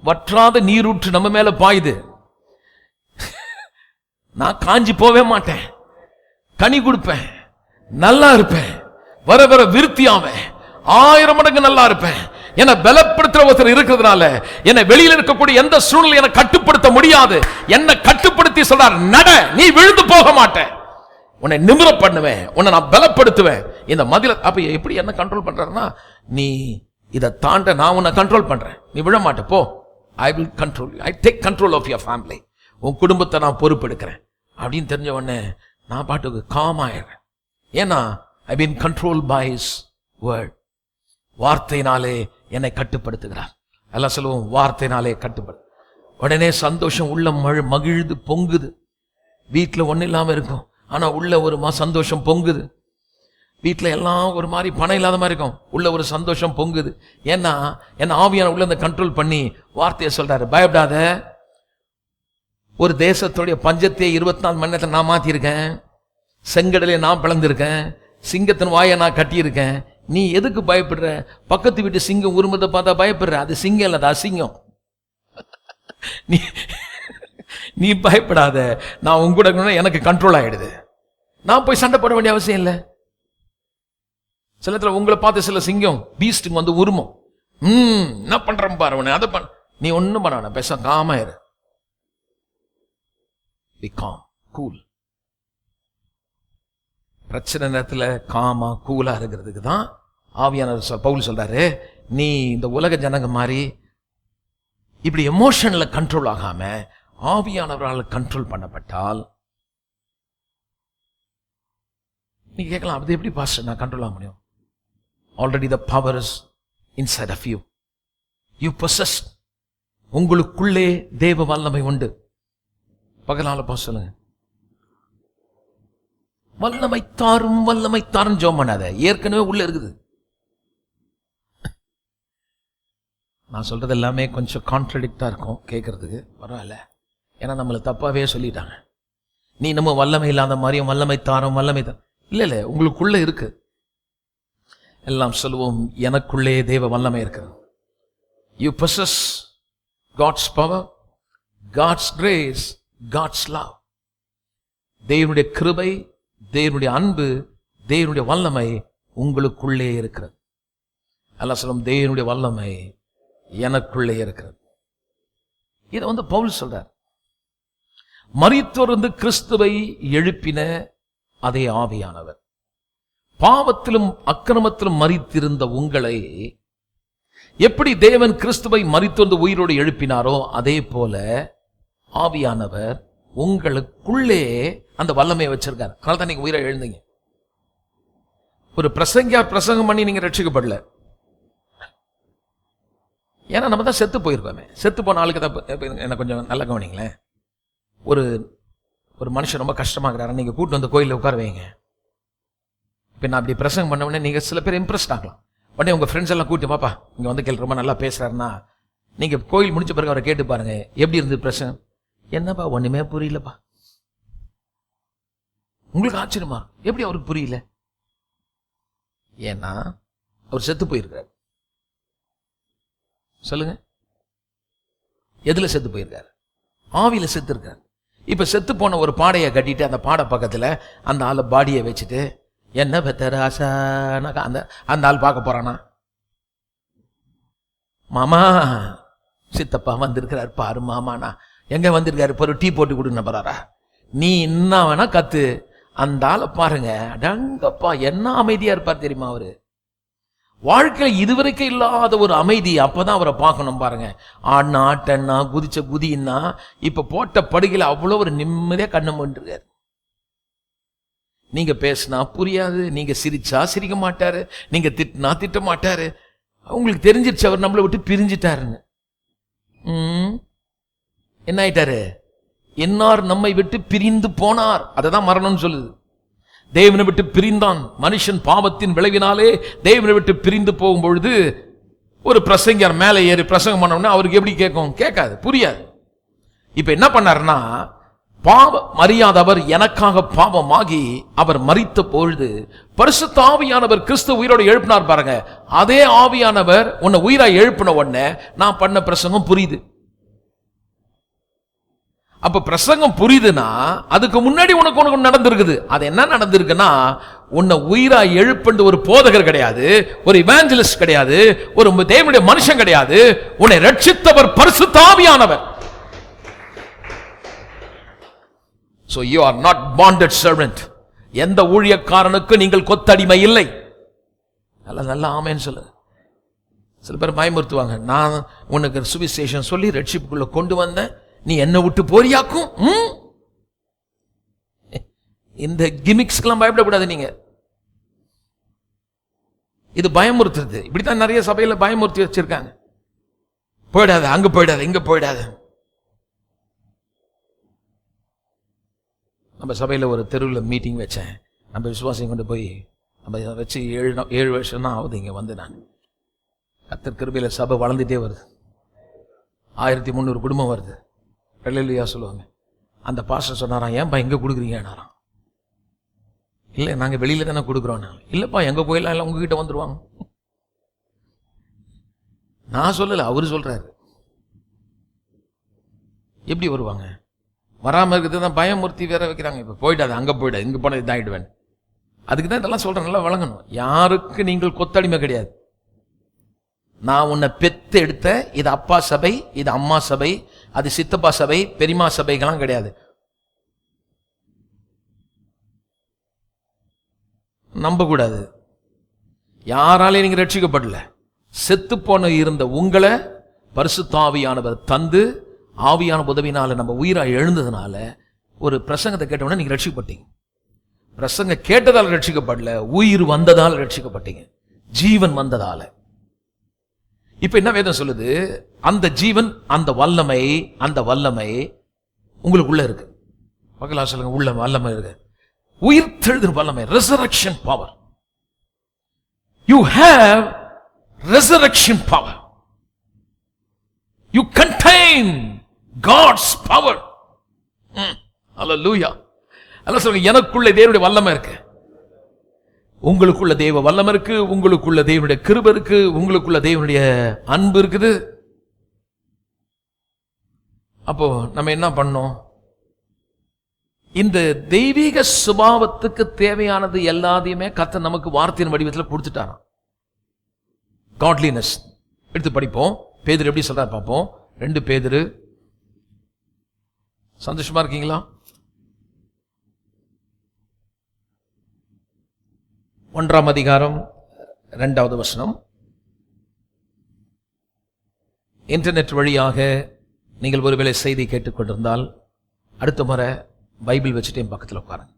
வற்றாத நீரூற்று நம்ம மேல பாயுது. நான் காஞ்சி போவே மாட்டேன், கனி கொடுப்பேன், நல்லா இருப்பேன், வர வர விருத்தியாவேன், 1000 மடங்கு நல்லா இருப்பேன். என்னை பலப்படுத்துற ஒருத்தர் இருக்கிறதுனால என்னை வெளியில் இருக்கக்கூடிய எந்த சூழ்நிலை என்னை கட்டுப்படுத்த முடியாது. என்னை கட்டுப்படுத்தி சொல்றார், நட, நீ விழுந்து போக மாட்டேன், உன்னை நிமிர பண்ணுவேன், உன்னை நான் பலப்படுத்துவேன். இந்த மதில அப்ப எப்படி என்ன கண்ட்ரோல் பண்றாருன்னா, நீ இதை தாண்ட நான் உன்னை கண்ட்ரோல் பண்றேன், நீ விழ மாட்டே, போ. I will control you. I take control of your family. உன் குடும்பத்தை நான் பொறுப்பெடுக்கிறேன் அப்படின்னு தெரிஞ்ச உடனே நான் பாட்டுக்கு காம் ஆயிடுறேன். ஏன்னா I've been controlled by his word. வார்த்தையினாலே என்னை கட்டுப்படுத்துகிறார். எல்லாம் சொல்லுவோம், வார்த்தையினாலே கட்டுப்படு. உடனே சந்தோஷம் உள்ள மகிழ்ந்து பொங்குது. வீட்டில் ஒன்றும் இல்லாமல் இருக்கும், ஆனா உள்ள ஒரு சந்தோஷம் பொங்குது. வீட்டில் எல்லாம் ஒரு மாதிரி பணம் இல்லாத மாதிரி இருக்கும், உள்ள ஒரு சந்தோஷம் பொங்குது. ஏன்னா என்ன ஆவியான உள்ள இந்த கண்ட்ரோல் பண்ணி வார்த்தையை சொல்றாரு, பயப்படாத, ஒரு தேசத்துடைய பஞ்சத்தை 24 மணி நேரத்தில் நான் மாத்திருக்கேன், செங்கடலை நான் பிளந்திருக்கேன், சிங்கத்தின் வாயை நான் கட்டியிருக்கேன், நீ எதுக்கு பயப்படுற? பக்கத்து வீட்டு சிங்கம் உருமுறதை பார்த்தா பயப்படுற, அது சிங்கம் இல்ல, அது அசிங்கம். நீ பயப்படாத, நான் உங்கூட எனக்கு கண்ட்ரோல் ஆயிடுது, நான் போய் சண்டை போட வேண்டிய அவசியம் இல்லை. சில நேரத்தில் உங்களை பார்த்து சில சிங்கம் பீஸ்டுங்க வந்து உருமும், என்ன பண்றேன் பாரு உன்னை, அதை பண்ண, நீ ஒன்னும் பண்ண வேணாம், பேச காமா இரு, பி காம், கூல். பிரச்சனை நேரத்தில் காமா கூலா இருக்கிறதுக்கு தான் ஆவியானவர் பவுல் சொல்றாரு, நீ இந்த உலக ஜனங்க மாதிரி இப்படி எமோஷன்ல கண்ட்ரோல் ஆகாம ஆவியானவரால் கண்ட்ரோல் பண்ணப்பட்டால், நீங்க கேட்கலாம், அது எப்படி பாஸ்டர் நான் கண்ட்ரோல் ஆக முடியும்? Already the power is inside of you. You possess. உங்களுக்குள்ளே தேவ வல்லமை உண்டு. பகலால பா சொல்லுங்க, வல்லமை தாரும் வல்லமை தாரும் ஜெபம் பண்ணாத, ஏற்கனவே உள்ள இருக்குது. நான் சொல்றது எல்லாமே கொஞ்சம் கான்ட்ரடிக்டா இருக்கும் கேட்கறதுக்கு, பரவாயில்ல, ஏன்னா நம்மளை தப்பாவே சொல்லிட்டாங்க. நீ நம்ம வல்லமை இல்லாத மாதிரியும் வல்லமை தாரும் வல்லமை தாரும், இல்ல உங்களுக்குள்ள இருக்கு. எல்லாம் சொல்லுவோம், எனக்குள்ளே தேவ வல்லமை இருக்கிறது. You possess God's power, God's grace, God's love. தேவனுடைய கிருபை, தேவனுடைய அன்பு, தேவனுடைய வல்லமை உங்களுக்குள்ளே இருக்கிறது. எல்லாம் சொல்லும், தேவனுடைய வல்லமை எனக்குள்ளே இருக்கிறது. இதை வந்து பவுல் சொல்றார். மரித்தோர் கிறிஸ்துவை எழுப்பின அதே ஆவியானவர், பாவத்திலும் அக்கிரமத்திலும் மரித்திருந்த உங்களை எப்படி தேவன் கிறிஸ்துவை மரித்தோர்ந்து உயிரோடு எழுப்பினாரோ அதே போல ஆவியானவர் உங்களுக்குள்ளே அந்த வல்லமையை வச்சிருக்காரு. அதனால தான் நீங்க உயிரை எழுந்தீங்க. ஒரு பிரசங்கியார் பிரசங்கம் பண்ணி நீங்க ரட்சிக்கப்படல, ஏன்னா நம்ம தான் செத்து போயிருக்கோமே. செத்து போன ஆளுக்கு தான். என்ன கொஞ்சம் நல்லா கவனிங்களேன், ஒரு மனுஷன் ரொம்ப கஷ்டமாகிறாரு, நீங்க கூட்டு வந்து கோயிலில் உட்கார வைங்க. இப்போ நான் அப்படி பிரசங்கம் பண்ண உடனே நீங்கள் சில பேர் இம்ப்ரெஸ்ட் ஆகலாம். உடனே உங்கள் ஃப்ரெண்ட்ஸ் எல்லாம் கூட்டி, பாப்பா இங்கே வந்து கேள்வி ரொம்ப நல்லா பேசுகிறாருன்னா, நீங்கள் கோயில் முடிச்ச பிறகு அவரை கேட்டு பாருங்க, எப்படி இருந்தது பிரசங்கம்? என்னப்பா ஒன்றுமே புரியலப்பா. உங்களுக்கு ஆச்சரியமா, எப்படி அவருக்கு புரியல? ஏன்னா அவர் செத்து போயிருக்காரு. சொல்லுங்க, எதுல செத்து போயிருக்காரு? ஆவியில செத்து இருக்காரு. இப்ப செத்து போன ஒரு பாடையை கட்டிட்டு அந்த பாடை பக்கத்துல அந்த ஆளை பாடியை வச்சுட்டு, என்ன பெத்தர் ஆசானாக்கா அந்த ஆள் பார்க்க போறானா? மாமா சித்தப்பா வந்திருக்கிறார் பாரு மாமானா, எங்க வந்திருக்காரு ஒரு டீ போட்டு கொடுங்க போறாரா? நீ என்ன வேணா கத்து, அந்த ஆளை பாருங்க, அடங்கப்பா என்ன அமைதியா இருப்பார் தெரியுமா? அவரு வாழ்க்கையில் இதுவரைக்கும் இல்லாத ஒரு அமைதி. அப்பதான் அவரை பார்க்கணும் பாருங்க. ஆடினா ஆட்டன்னா, குதிச்ச குதின்னா, இப்ப போட்ட படுகையில் அவ்வளோ ஒரு நிம்மதியா கண்ணு பண்ணிருக்காரு. நீங்க பேசினா புரியாது, நீங்க சிரிச்சா சிரிக்க மாட்டாரு, நீங்க திட்டினா திட்ட மாட்டாரு. உங்களுக்கு தெரிஞ்சிருச்சு அவர் நம்மளை விட்டு பிரிஞ்சிட்டாருன்னு. என்ன ஆயிட்டாரு? என்னார் நம்மை விட்டு பிரிந்து போனார். அததான் மரணம்னு சொல்லுது. தேவனை விட்டு பிரிந்தான் மனுஷன் பாவத்தின் விளைவினாலே. தேவனை விட்டு பிரிந்து போகும் பொழுது ஒரு பிரசங்கர் மேலே ஏறி பிரசங்கம் பண்ணோம்னா அவருக்கு எப்படி கேட்கும்? கேட்காது, புரியாது. இப்ப என்ன பண்ணாருன்னா, பாவம் அறியாதவர் எனக்காக பாவமாகி அவர் மரித்த பொழுது பரிசுத்த ஆவியானவர் கிறிஸ்து உயிரோடு எழுப்பினார் பாருங்க. அதே ஆவியானவர் உன்னை உயிரா எழுப்பின உடனே நான் பண்ண பிரசங்கம் புரியுது. அப்ப பிரசங்கம் புரியுதுன்னா அதுக்கு முன்னாடி உனக்கு நடந்திருக்குது. அது என்ன நடந்திருக்குன்னா, உன்னை உயிரா எழுப்பண்டு ஒரு போதகர் கிடையாது, ஒரு இவாஞ்சலிஸ்ட் கிடையாது, ஒரு தேவனுடைய மனுஷன் கிடையாது. உன்னை ரட்சித்தவர் பரிசுத்த ஆவியானவர். So you are not bonded servant. எந்த ஊழியக்காரனுக்கு நீங்கள் கொத்தடிமை இல்லை. நல்லா ஆமென் சொல்லு. சில பேர் பயமுறுத்துவாங்க, நான் உனக்கு சுவிசேஷம் சொல்லி ரட்சிப்புக்குள்ள கொண்டு வந்தேன், நீ என்ன விட்டு போறியாக்கும். இந்த கிமிக்ஸ்க்கெல்லாம் பயப்படக்கூடாது. நீங்க இது பயமுறுத்துறது. இப்படித்தான் நிறைய சபையில பயமுறுத்தி வச்சிருக்காங்க. போயிடாத, அங்க போயிடாத, இங்க போயிடாத. நம்ம சபையில ஒரு தெருவில் மீட்டிங் வச்சேன். நம்ம விசுவாசியம் கொண்டு போய் நம்ம இதை வச்சு 7 வருஷம் தான் ஆகுது இங்கே வந்து. நான் கர்த்தர் கிருபையில் சபை வளர்ந்துட்டே வருது. 1300 குடும்பம் வருது. அல்லேலூயா சொல்லுவாங்க. அந்த பாஸ்டர் சொன்னாராம், ஏன்பா எங்கே கொடுக்குறீங்கன்னாராம். இல்லை, நாங்கள் வெளியில தானே கொடுக்குறோம். இல்லைப்பா, எங்கே போயிடலாம், இல்லை உங்ககிட்ட வந்துடுவாங்க. நான் சொல்லலை, அவரு சொல்றாரு. எப்படி வருவாங்க? வராமல் இருக்கிறது தான் பயமுறுத்தி வேற வைக்கிறாங்க. இப்போ போயிடாது, அங்கே போயிடாது, இங்கே போனால் இதாகிடுவேன். அதுக்கு தான் இதெல்லாம் சொல்கிறேன், நல்லா வழங்கணும். யாருக்கு நீங்கள் கொத்தடிமை கிடையாது. நான் உன்னை பெத்து எடுத்த, இது அப்பா சபை, இது அம்மா சபை, அது சித்தப்பா சபை, பெரியமா சபைகள்லாம் கிடையாது. நம்பக்கூடாது. யாராலையும் நீங்க ரட்சிக்கப்படல. செத்து போன இருந்த உங்களை பரிசுத்த ஆவியானவர் தந்து, ஆவியான உதவினால நம்ம உயிராக எழுந்ததுனால ஒரு பிரசங்கத்தை கேட்டவுடனே நீங்க ரட்சிக்கப்பட்டீங்க. பிரசங்க கேட்டதால் ரட்சிக்கப்படல, உயிர் வந்ததால் ரட்சிக்கப்பட்டீங்க, ஜீவன் வந்ததால. இப்ப என்ன வேதம் சொல்லுது? அந்த ஜீவன், அந்த வல்லமை உங்களுக்குள்ள இருக்கு. பக்கலா சொல்லுங்க, உள்ள வல்லமை இருக்கு. உயிர் தெழுதல் வல்லமை, resurrection power. You have resurrection power. You contain God's power. Hallelujah. அல்ல சொல்லுங்க, எனக்குள்ள தேவனுடைய வல்லமை இருக்கு, உங்களுக்குள்ள தேவ வல்லமை இருக்கு, உங்களுக்குள்ள தேவனுடைய கிருபை இருக்கு, உங்களுக்குள்ள தேவனுடைய அன்பு இருக்குது. அப்போ நம்ம என்ன பண்ணோம்? இந்த தெய்வீக சுபாவத்துக்கு தேவையானது எல்லாத்தையுமே கர்த்தர் நமக்கு வார்த்தையின் வடிவத்தில் கொடுத்துட்டாராம். காட்லினஸ் எடுத்து படிப்போம். பேதுரு எப்படி சொல்றாரு பார்ப்போம். 2 பேதுரு. சந்தோஷமா இருக்கீங்களா? 1ஆம் அதிகாரம் 2வது வசனம். இன்டர்நெட் வழியாக நீங்கள் ஒருவேளை செய்தி கேட்டுக்கொண்டிருந்தால் அடுத்த முறை பைபிள் வச்சுட்டு என் பக்கத்தில் உட்காருங்க.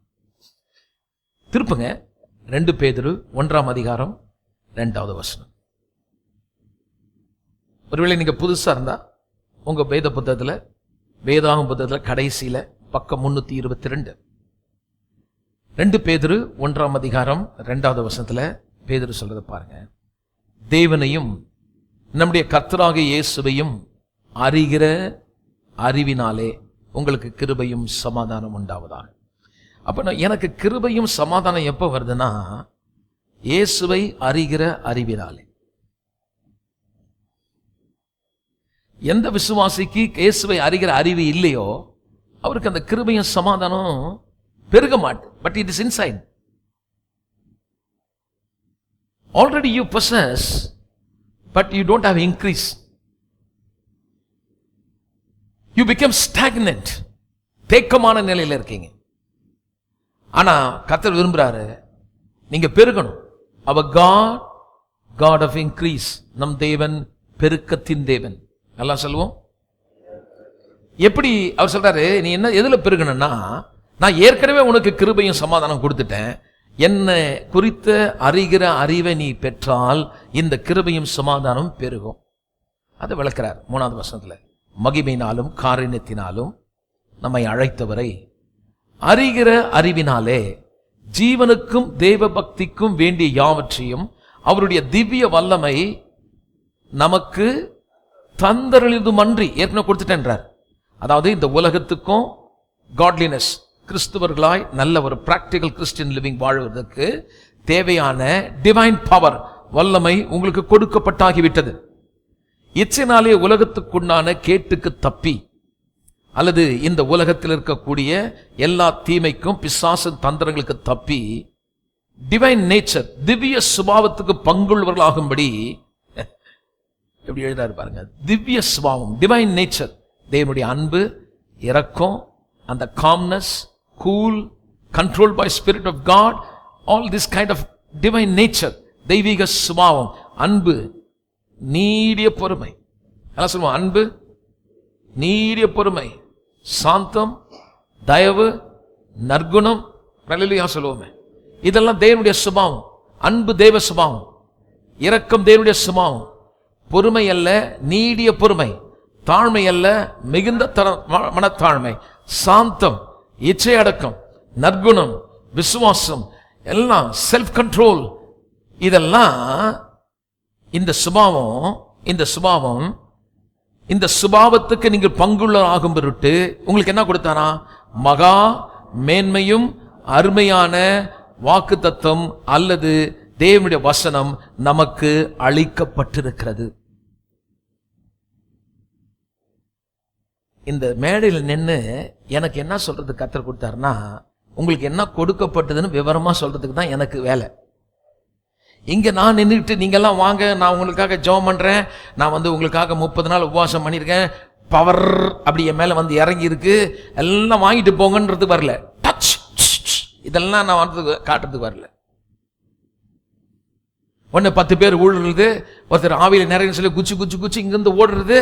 திருப்புங்க. 2 பேதுரு 1ஆம் அதிகாரம் 2வது வசனம். ஒருவேளை நீங்க புதுசா இருந்தா உங்க வேத புத்தகத்துல, வேதாகம் புத்தகத்துல கடைசியில பக்கம் 322, 2 பேதுரு 1ஆம் அதிகாரம் 2வது வசனத்துல பேதுரு சொல்றத பாருங்க. தேவனையும் நம்முடைய கர்த்தராகிய இயேசுவையும் அறிகிற அறிவினாலே உங்களுக்கு கிருபையும் சமாதானம் உண்டாவதாக. அப்ப எனக்கு கிருபையும் சமாதானம் எப்ப வருதுன்னா, இயேசுவை அறிகிற அறிவினாலே. எந்த விசுவாசிக்கு இயேசுவை அறிகிற அறிவு இல்லையோ அவருக்கு அந்த கிருபையும் சமாதானம் பெருக மாட்டு. But it is inside. Already you possess, but you don't have increase. You become stagnant. தேக்கமான நிலையில இருக்கீங்க. ஆனா கர்த்தர் விரும்புறாரு நீங்க பெருகணும். Our God of increase. நம் தேவன் பெருக்கத்தின் தேவன். நல்லா சொல்லுவோம். எப்படி அவர் சொல்றாரு? நீ என்ன எதுல பெருகணும்னா, நான் ஏற்கனவே உனக்கு கிருபையும் சமாதானம் கொடுத்துட்டேன். என்ன குறித்த அறிகிற அறிவை நீ பெற்றால் இந்த கிருபையும் சமாதானம் பெருகும். அதை விளக்கிறார் 3வது வசனத்துல. மகிமையினாலும் காருண்யத்தினாலும் நம்மை அழைத்தவரை அறிகிற அறிவினாலே ஜீவனுக்கும் தேவ பக்திக்கும் வேண்டிய யாவற்றையும் அவருடைய திவ்ய வல்லமை நமக்கு தந்தருளிதும் அன்றி ஏற்கனவே கொடுத்துட்டேன்றார். அதாவது இந்த உலகத்துக்கும் காட்லினஸ், கிறிஸ்துவர்களாய் நல்ல ஒரு பிராக்டிகல் கிறிஸ்டியன் லிவிங் வாழ்வதற்கு தேவையான டிவைன் பவர், வல்லமை உங்களுக்கு கொடுக்கப்பட்டாகிவிட்டது. இச்சையினாலே உலகத்துக்குண்டான கேட்டுக்கு தப்பி அல்லது இந்த உலகத்தில் இருக்கக்கூடிய எல்லா தீமைக்கும் பிசாசின் தந்திரங்களுக்கு தப்பி டிவைன் நேச்சர், திவ்ய சுபாவத்துக்கு பங்குள்ளவர்களாகும்படி எப்படி எழுதாரு பாருங்க. திவ்ய சுபாவம், டிவைன் நேச்சர், தேவனுடைய அன்பு, இரக்கம், அந்த calmness, cool, control by spirit of God, all this kind of divine nature, தெய்வீக சுபாவம், அன்பு, நீடிய பொறுமை. எல்லாம் சொல்லுவோம். அன்பு, நீடிய பொறுமை, சாந்தம், தயவு, நற்குணம், சொல்லுவோமே. இதெல்லாம் தேவனுடைய சுபாவம். அன்பு தேவ சுபாவம், இரக்கம் தேவனுடைய சுபாவம், பொறுமை அல்ல நீடிய பொறுமை, தாழ்மை அல்ல மிகுந்த மனத்தாழ்மை, சாந்தம், இச்சை அடக்கம், நற்குணம், விசுவாசம், எல்லாம் செல்ஃப் கண்ட்ரோல். இதெல்லாம் இந்த சுபாவத்துக்கு நீங்கள் பங்குள்ள ஆகும் பொருட்டு உங்களுக்கு என்ன கொடுத்தானா? மகா மேன்மையும் அருமையான வாக்கு தத்தம் அல்லது தேவனுடைய வசனம் நமக்கு அளிக்கப்பட்டிருக்கிறது. இந்த மேடையில் நின்று எனக்கு என்ன சொல்றது கர்த்தர் கொடுத்தாருன்னா, உங்களுக்கு என்ன கொடுக்கப்பட்டதுன்னு விவரமா சொல்றதுக்கு தான் எனக்கு வேலை. இங்க நான் நின்றுட்டு நீங்கெல்லாம் வாங்க, நான் உங்களுக்காக ஜெபம் பண்றேன், நான் உங்களுக்காக 30 நாள் உபவாசம் பண்ணியிருக்கேன், பவர் அப்படி என் மேல இறங்கி இருக்கு, எல்லாம் வாங்கிட்டு போங்கன்றது வரல. டச் இதெல்லாம் நான் காட்டுறதுக்கு வரல. ஒன்னு 10 பேர் ஊடுறது, ஒருத்தர் ஆவியில நிறைய சொல்லி குச்சி குச்சி குச்சி இங்கிருந்து ஓடுறது,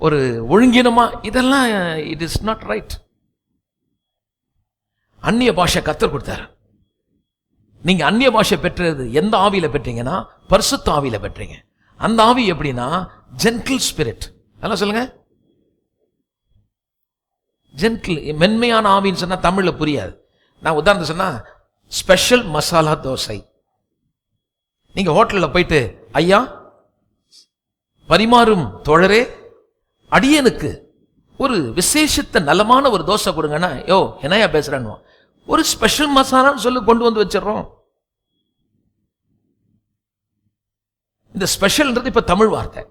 ஒரு ஒழுங்கினமா, இதெல்லாம் இட் இஸ் நாட் ரைட். அந்நிய பாஷை கர்த்தர் கொடுத்தார். நீங்க அந்நிய பாஷை பெற்றது எந்த ஆவியில பெற்றீங்கன்னா பரிசுத்த ஆவியில பெற்றீங்க. அந்த ஆவி எப்படின்னா ஜென்டில் ஸ்பிரிட். அதெல்லாம் சொல்லுங்க. ஜென்டில், மென்மையான ஆவின்னு சொன்னா தமிழ்ல புரியாது. நான் உதாரணம் சொன்னா ஸ்பெஷல் மசாலா தோசை. நீங்க ஹோட்டல்ல போயிட்டு, ஐயா பரிமாறும் தோழரே, அடியனுக்கு ஒரு விசேஷத்த நலமான ஒரு தோசை கொடுங்கன்னா, யோ என்னையா பேசுறேன்னு ஒரு ஸ்பெஷல் மசாலான்னு சொல்லி கொண்டு வந்து வச்சிடறோம். இந்த ஸ்பெஷல்ன்றது இப்ப தமிழ் வார்த்தை.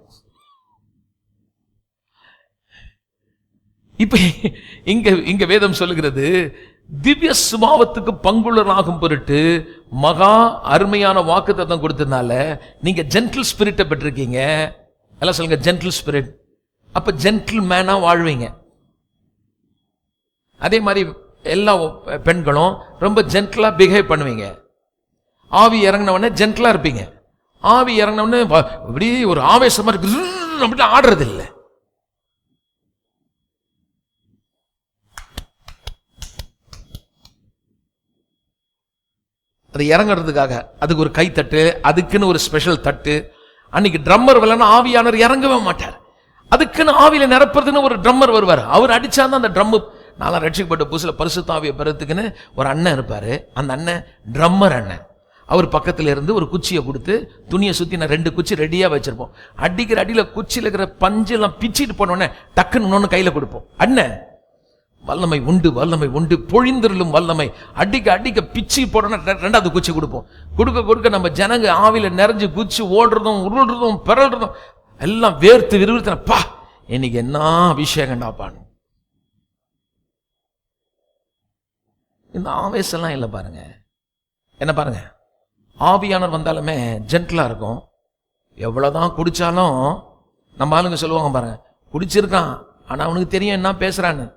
இப்ப இங்க வேதம் சொல்லுகிறது, திவ்ய சுபாவத்துக்கு பங்குள்ளராகும் பொருட்டு மகா அருமையான வாக்குத்தத்தம் கொடுத்ததுனால நீங்க ஜென்டில் ஸ்பிரிட்டை பெற்றிருக்கீங்க. எல்லாம் சொல்லுங்க, ஜென்டில் ஸ்பிரிட். அப்ப ஜென்டில் மேனா வாழ்வீங்க. அதே மாதிரி எல்லா பெண்களும் ரொம்ப ஜென்டிலா பிஹேவ் பண்ணுவீங்க. ஆவி இறங்கின உடனே ஜென்டிலா இருப்பீங்க. ஆவி இறங்கின உடனே இப்படி ஒரு ஆவேசமா இருக்கு, ஆடுறது இல்லை. அது இறங்குறதுக்காக அதுக்கு ஒரு கை தட்டு, அதுக்குன்னு ஒரு ஸ்பெஷல் தட்டு. அன்னைக்கு ட்ரம்மர் வரலன்னா ஆவியானவர் இறங்கவே மாட்டார். அதுக்குன்னு ஆவியில நிரப்புறதுன்னு ஒரு ட்ரம்மர் வருவார். அவர் அடிச்சாதான் அந்த ட்ரம். நான்லாம் ரட்சிக்கப்பட்ட புதுசுல பரிசுத்த ஆவியை பெறத்துக்குன்னு ஒரு அண்ணன் இருப்பாரு. அந்த அண்ணன் ட்ரம்மர் அண்ணன். அவர் பக்கத்துல இருந்து ஒரு குச்சியை கொடுத்து துணியை சுத்தி நான் 2 குச்சி ரெடியா வச்சிருப்போம். அடிக்கிற அடியில குச்சியில இருக்கிற பஞ்சு எல்லாம் பிச்சுட்டு போனோடனே டக்குன்னு இன்னொன்னு கையில கொடுப்போம். அண்ணன் வல்லமை உண்டு, வல்லமை உண்டு, பொழிந்திருளும் வல்லமை. அடிக்க அடிக்க பிச்சு போடணும். 2வது குச்சி கொடுப்போம். கொடுக்க கொடுக்க நம்ம ஜனங்க ஆவில நிறைஞ்சு குச்சி ஓடுறதும் உருள்றதும் பிறல்றதும் எல்லாம் வேர்த்து விறுவிறுத்தப்பா இன்னைக்கு என்ன அபிஷேகம்டாப்பான்னு. இந்த ஆவேசம்லாம் இல்லை பாருங்க. என்ன பாருங்க, ஆவியானவர் வந்தாலுமே ஜென்டிலா இருக்கும். எவ்வளவுதான் குடிச்சாலும் நம்ம ஆளுங்க சொல்லுவாங்க பாருங்க, குடிச்சிருக்கான் ஆனா அவனுக்கு தெரியும் என்ன பேசுறான்னு.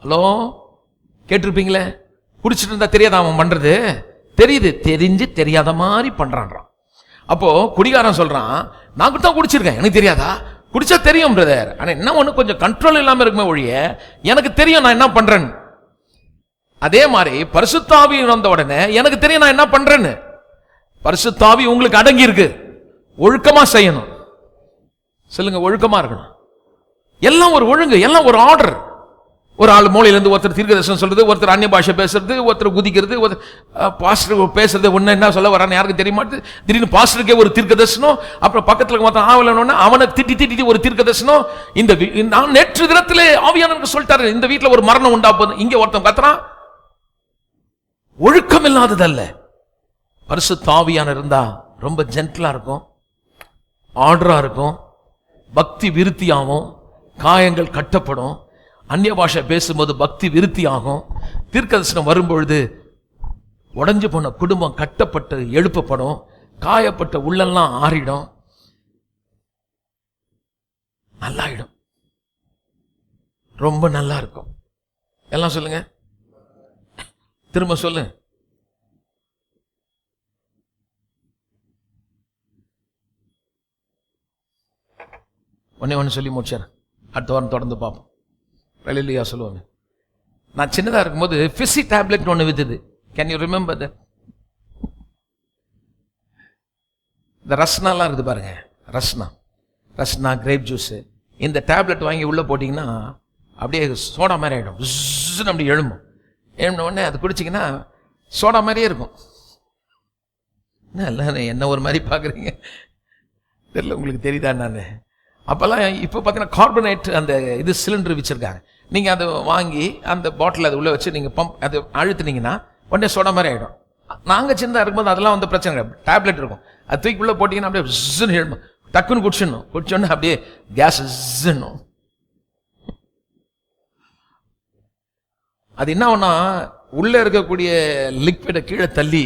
ஹலோ, கேட்டிருப்பீங்களே, குடிச்சிட்டு இருந்தா தெரியாத அவன் பண்றது, தெரியுது, தெரிஞ்சு தெரியாத மாதிரி பண்றான். அப்போ குடிகாரன் சொல்றான், நான் தான் குடிச்சிருக்கேன், எனக்கு தெரியாதா? குடிச்சா தெரியும் பிரதர், ஆனா என்ன ஒண்ணு கொஞ்சம் கண்ட்ரோல் இல்லாம இருக்குமே ஒழிய எனக்கு தெரியும் நான் என்ன பண்றேன்னு. அதே மாதிரி பரிசுத்த ஆவி வந்த உடனே எனக்கு தெரியும் நான் என்ன பண்றேன்னு. பரிசுத்த ஆவி உங்களுக்கு அடங்கி இருக்கு. ஒழுக்கமா செய்யணும். சொல்லுங்க, ஒழுக்கமா இருக்கணும். எல்லாம் ஒரு ஒழுங்கு, எல்லாம் ஒரு ஆர்டர். ஒரு ஆள் மூலையில இருந்து ஒருத்தர் தீர்க்கதரிசனம் சொல்றது, ஒருத்தர் அந்நிய பாஷை பேசுறது, ஒருத்தர் குதிக்கிறது, பாஸ்டர் பேசுறது ஒண்ணு என்ன சொல்ல வரான்னு யாருக்கு தெரிய மாட்டேது. திடீர்னு பாஸ்டருக்கே ஒரு தீர்க்கதரிசனம், அப்புறம் பக்கத்துல மொத்தம் ஆவலன்னு அவனை திட்டி திட்டி ஒரு தீர்க்கதரிசனம். இந்த நான் நேற்று தினத்திலே ஆவியானவருக்கு சொல்லிட்டாரு, இந்த வீட்டுல ஒரு மரணம் உண்டா போகுது. இங்க ஒருத்தன் கத்துறான். ஒழுக்கம் இல்லாததல்ல. பரிசுத்த ஆவியானவர் இருந்தா ரொம்ப ஜென்டிலா இருக்கும், ஆர்டரா இருக்கும், பக்தி விருத்தியாகும், காயங்கள் கட்டப்படும். அந்நிய பாஷை பேசும்போது பக்தி விருத்தி ஆகும். தீர்க்கதரிசனம் வரும்பொழுது உடைஞ்சு போன குடும்பம் கட்டப்பட்டு எழுப்பப்படும், காயப்பட்ட உள்ளெல்லாம் ஆறிடும், நல்லாயிடும், ரொம்ப நல்லா இருக்கும். எல்லாம் சொல்லுங்க, திரும்ப சொல்லு. ஒன்னு சொல்லி முடிச்சார், அடுத்த வாரம் தொடர்ந்து பார்ப்போம். வெளியிலையா சொல்லுவாங்க. நான் சின்னதா இருக்கும்போது பிசி டேப்லெட் ஒன்று வித்துது. Can you remember that? இந்த ரஸ்னாலாம் இருக்குது பாருங்க, ரஸ்னா கிரேப் ஜூஸ். இந்த டேப்லெட் வாங்கி உள்ள போட்டிங்கன்னா அப்படியே சோடா மாதிரி ஆகிடும், அப்படி எழும்பும். எழும்பின உடனே அது குடிச்சிங்கன்னா சோடா மாதிரியே இருக்கும். என்ன ஒரு மாதிரி பார்க்குறீங்க தெரியல, உங்களுக்கு தெரியுதா? நான் அப்போல்லாம் இப்போ பார்த்தீங்கன்னா கார்பனேட் அந்த இது சிலிண்டர் வச்சுருக்காங்க. நீங்கள் அதை வாங்கி அந்த பாட்டில் அதை உள்ளே வச்சு நீங்கள் பம்ப் அது அழுத்துனீங்கன்னா உடனே சோடா மாதிரி ஆகிடும். நாங்கள் சின்னதாக இருக்கும்போது அதெல்லாம் வந்து பிரச்சனை கிடையாது. டேப்லெட் இருக்கும், அது தூக்கி உள்ளே போட்டிங்கன்னா அப்படியே ஜின்னு எழுணும், டக்குன்னு குடிச்சோன்னு அப்படியே கேஸ் ஜின்னும். அது என்ன ஒன்னா உள்ளே இருக்கக்கூடிய லிக்விடை கீழே தள்ளி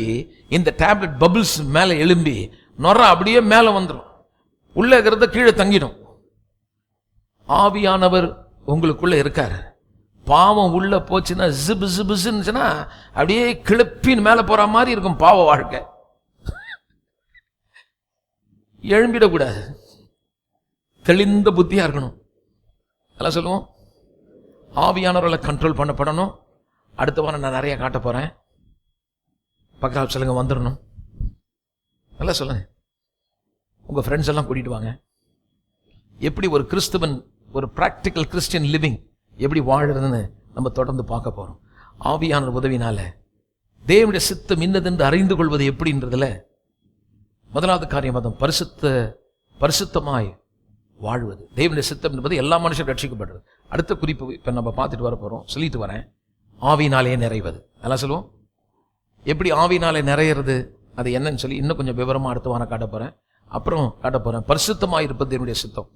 இந்த டேப்லெட் பபிள்ஸ் மேலே எழும்பி நொற அப்படியே மேலே வந்துடும், உள்ளே இருக்கிறத கீழே தங்கிடும். ஆவியானவர் உங்களுக்குள்ள இருக்காரு. பாவம் உள்ள போச்சுன்னா ஜிபு ஜிபுச்சுன்னா அப்படியே கிளப்பின் மேலே போற மாதிரி இருக்கும் பாவ வாழ்க்கை. எழும்பிடக்கூடாது, தெளிந்த புத்தியா இருக்கணும். எல்லாம் சொல்லுவோம், ஆவியானவர்களை கண்ட்ரோல் பண்ணப்படணும். அடுத்த வாரம் நான் நிறைய காட்ட போறேன், பக்கத்தில் சொல்லுங்க வந்துடணும். நல்லா சொல்லுங்க, உங்க ஃப்ரெண்ட்ஸ் எல்லாம் கூட்டிட்டு வாங்க. எப்படி ஒரு கிறிஸ்துவன், ஒரு பிராக்டிக்கல் கிறிஸ்டியன் லிவிங் எப்படி வாழறதுன்னு நம்ம தொடர்ந்து பார்க்க போறோம். ஆவியானவர் உதவினால தேவனுடைய சித்தம் இன்னதென்று அறிந்து கொள்வது எப்படின்றதுல முதலாவது காரியம் அதுவும் பரிசுத்தமாய் வாழ்வது. தேவனுடைய சித்தம் என்பது எல்லா மனுஷரும் ரட்சிக்கப்படுறது. அடுத்த குறிப்பு இப்ப நம்ம பார்த்துட்டு வர போறோம், சொல்லிட்டு வரேன். ஆவினாலே நிறைவது. அதெல்லாம் சொல்லுவோம், எப்படி ஆவினாலே நிறையிறது அது என்னன்னு சொல்லி இன்னும் கொஞ்சம் விவரமா அடுத்த வாரம் காட்ட போறேன். அப்புறம் காட்ட போறேன் பரிசுத்தமாய் இருப்பது தேவனுடைய சித்தம்.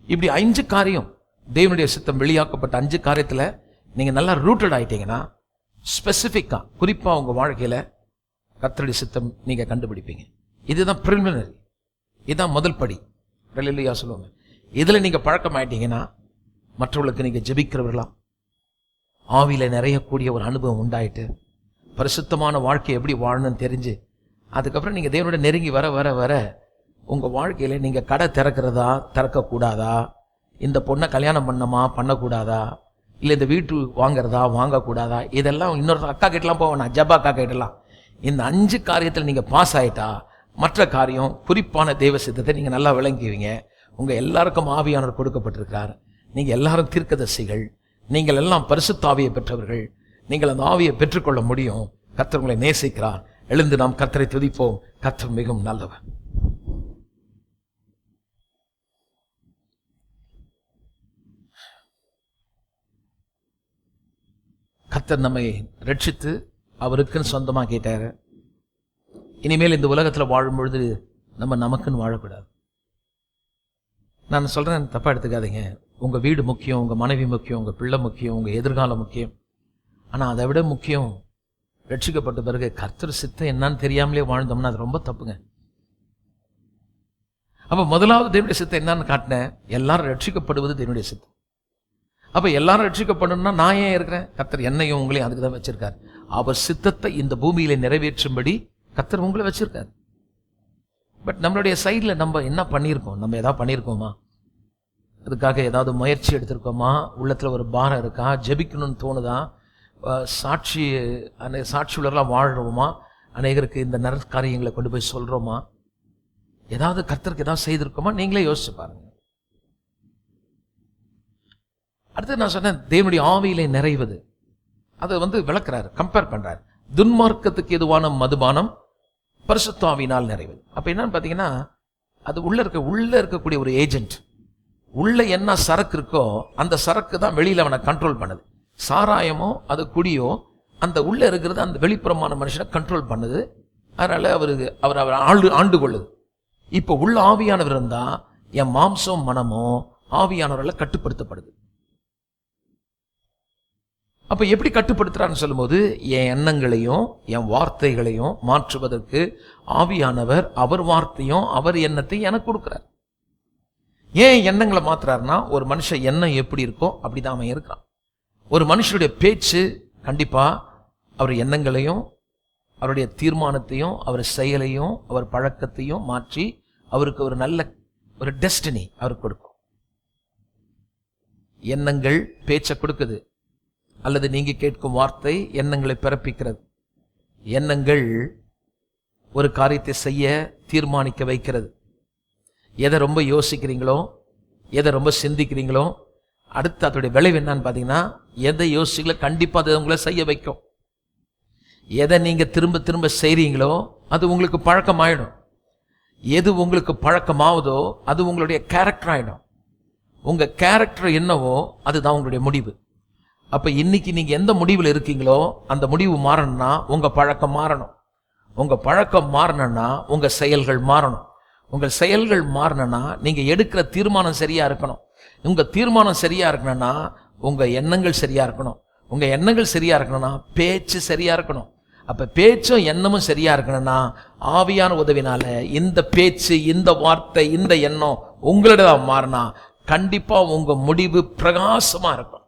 இப்படி 5 காரியம், தேவனுடைய சித்தம் வெளியாக்கப்பட்ட 5 காரியத்துல நீங்க நல்லா ரூட்டட் ஆயிட்டீங்கன்னா ஸ்பெசிபிக்கா குறிப்பா உங்க வாழ்க்கையில கர்த்தருடைய சித்தம் நீங்க கண்டுபிடிப்பீங்க. இதுதான் பிரிலிமினரி, இதுதான் முதல் படி. ஹல்லேலூயா சொல்லுவாங்க. இதுல நீங்க பழக்கம் ஆயிட்டீங்கன்னா மற்றவர்களுக்கு நீங்க ஜெபிக்கிறவர்களா ஆவியில நிறையக்கூடிய ஒரு அனுபவம் உண்டாயிட்டு பரிசுத்தமான வாழ்க்கை எப்படி வாழணும்னு தெரிஞ்சு அதுக்கப்புறம் நீங்க தேவனோட நெருங்கி வர வர வர உங்க வாழ்க்கையில நீங்க கடை திறக்கிறதா திறக்கக்கூடாதா, இந்த பொண்ணை கல்யாணம் பண்ணமா பண்ணக்கூடாதா, இல்லை இந்த வீட்டு வாங்குறதா வாங்கக்கூடாதா, இதெல்லாம் இன்னொரு அக்கா கிட்டலாம் போவேன், ஜப்பா அக்கா கிட்டலாம். இந்த 5 காரியத்தில் நீங்க பாஸ் ஆயிட்டா மற்ற காரியம் குறிப்பான தெய்வ சித்தத்தை நீங்க நல்லா விளங்குவீங்க. உங்க எல்லாருக்கும் ஆவியானவர் கொடுக்கப்பட்டிருக்கிறார். நீங்க எல்லாரும் தீர்க்கதரிசிகள், நீங்கள் எல்லாம் பரிசுத்த ஆவியை பெற்றவர்கள். நீங்கள் அந்த ஆவியை பெற்றுக்கொள்ள முடியும். கர்த்தர் உங்களை நேசிக்கிறார். எழுந்து நாம் கர்த்தரை துதிப்போம். கர்த்தர் மிகவும் நல்லவர். கர்த்தர் நம்மை ரட்சித்து அவருக்குன்னு சொந்தமா கேட்டாரு. இனிமேல் இந்த உலகத்தில் வாழும் பொழுது நம்ம நமக்குன்னு வாழக்கூடாது. நான் சொல்றேன், தப்பா எடுத்துக்காதீங்க. உங்க வீடு முக்கியம், உங்க மனைவி முக்கியம், உங்க பிள்ளை முக்கியம், உங்க எதிர்காலம் முக்கியம். ஆனா அதை விட முக்கியம், ரட்சிக்கப்பட்ட பிறகு கர்த்தர் சித்தம் என்னன்னு தெரியாமலே வாழ்ந்தோம்னா அது ரொம்ப தப்புங்க. அப்ப முதலாவது தேவனுடைய சித்தம் என்னன்னு காட்டினேன், எல்லாரும் ரட்சிக்கப்படுவது தேவனுடைய சித்தம். அப்ப எல்லாரும் ரட்சிக்கப்படணும்னா நான் ஏன் இருக்கிறேன்? கர்த்தர் என்னையும் உங்களையும் அதுக்கு தான் வச்சிருக்காரு. அவர் சித்தத்தை இந்த பூமியில நிறைவேற்றும்படி கர்த்தர் உங்களை வச்சிருக்காரு. பட் நம்மளுடைய சைட்ல நம்ம என்ன பண்ணியிருக்கோம்? நம்ம ஏதாவது பண்ணியிருக்கோமா? அதுக்காக ஏதாவது முயற்சி எடுத்திருக்கோமா? உள்ளத்துல ஒரு பாரம் இருக்கா? ஜெபிக்கணும்னு தோணுதா? சாட்சியுள்ளவர்களாக வாழ்றோமா? அநேகருக்கு இந்த நற்காரியங்களை கொண்டு போய் சொல்றோமா? ஏதாவது கர்த்தருக்கு ஏதாவது செய்திருக்கோமா? நீங்களே யோசிச்சு பாருங்க. அடுத்து நான் சொன்னேன், தேவனுடைய ஆவியிலே நிறைவது. அதை விளக்குறாரு, கம்பேர் பண்றாரு. துன்மார்க்கத்துக்கு எதுவான மதுபானம் பரிசுத்த ஆவியினால் நிறைவது. அப்ப என்னன்னு பாத்தீங்கன்னா, அது உள்ள இருக்கக்கூடிய ஒரு ஏஜென்ட். உள்ள என்ன சரக்கு இருக்கோ அந்த சரக்கு தான் வெளியில அவனை கண்ட்ரோல் பண்ணுது. சாராயமோ அது குடியோ அந்த உள்ள இருக்கிறது அந்த வெளிப்புறமான மனுஷனை கண்ட்ரோல் பண்ணுது. அதனால அவர் ஆண்டு கொள்ளுது. இப்ப உள்ள ஆவியானவர் இருந்தா என் மாம்சம் மனமோ ஆவியானவரால் கட்டுப்படுத்தப்படுது. அப்ப எப்படி கட்டுப்படுத்துறான்னு சொல்லும்போது, என் எண்ணங்களையும் என் வார்த்தைகளையும் மாற்றுவதற்கு ஆவியானவர் அவர் வார்த்தையும் அவர் எண்ணத்தையும் எனக்கு கொடுக்கிறார். ஏன் எண்ணங்களை மாத்துறாருன்னா, ஒரு மனுஷன் எண்ணம் எப்படி இருக்கோ அப்படிதான் அவன் இருக்கான். ஒரு மனுஷனுடைய பேச்சு கண்டிப்பா அவர் எண்ணங்களையும் அவருடைய தீர்மானத்தையும் அவர் செயலையும் அவர் பழக்கத்தையும் மாற்றி அவருக்கு ஒரு நல்ல ஒரு டெஸ்டினி அவருக்கு கொடுக்கும். எண்ணங்கள் பேச்சை கொடுக்குது, அல்லது நீங்க கேட்கும் வார்த்தை எண்ணங்களை பிறப்பிக்கிறது. எண்ணங்கள் ஒரு காரியத்தை செய்ய தீர்மானிக்க வைக்கிறது. எதை ரொம்ப யோசிக்கிறீங்களோ, எதை ரொம்ப சிந்திக்கிறீங்களோ, அடுத்து அதோடைய விளைவு என்னன்னு பாத்தீங்கன்னா, எதை யோசிக்கல கண்டிப்பா அதை உங்களை செய்ய வைக்கும். எதை நீங்க திரும்ப திரும்ப செய்றீங்களோ அது உங்களுக்கு பழக்கமாயிடும். எது உங்களுக்கு பழக்கமாவதோ அது உங்களுடைய கேரக்டர் ஆயிடும். உங்க கேரக்டர் என்னவோ அதுதான் உங்களுடைய முடிவு. அப்ப இன்னைக்கு நீங்க எந்த முடிவில் இருக்கீங்களோ அந்த முடிவு மாறணும்னா உங்க பழக்கம் மாறணும். உங்க பழக்கம் மாறணும்னா உங்க செயல்கள் மாறணும். உங்கள் செயல்கள் மாறணும்னா நீங்க எடுக்கிற தீர்மானம் சரியா இருக்கணும். உங்க தீர்மானம் சரியா இருக்கணும்னா உங்க எண்ணங்கள் சரியா இருக்கணும். உங்க எண்ணங்கள் சரியா இருக்கணும்னா பேச்சு சரியா இருக்கணும். அப்ப பேச்சும் எண்ணமும் சரியா இருக்கணும்னா ஆவியான உதவினால இந்த பேச்சு, இந்த வார்த்தை, இந்த எண்ணம் உங்களிடம் மாறினா கண்டிப்பா உங்க முடிவு பிரகாசமா இருக்கும்.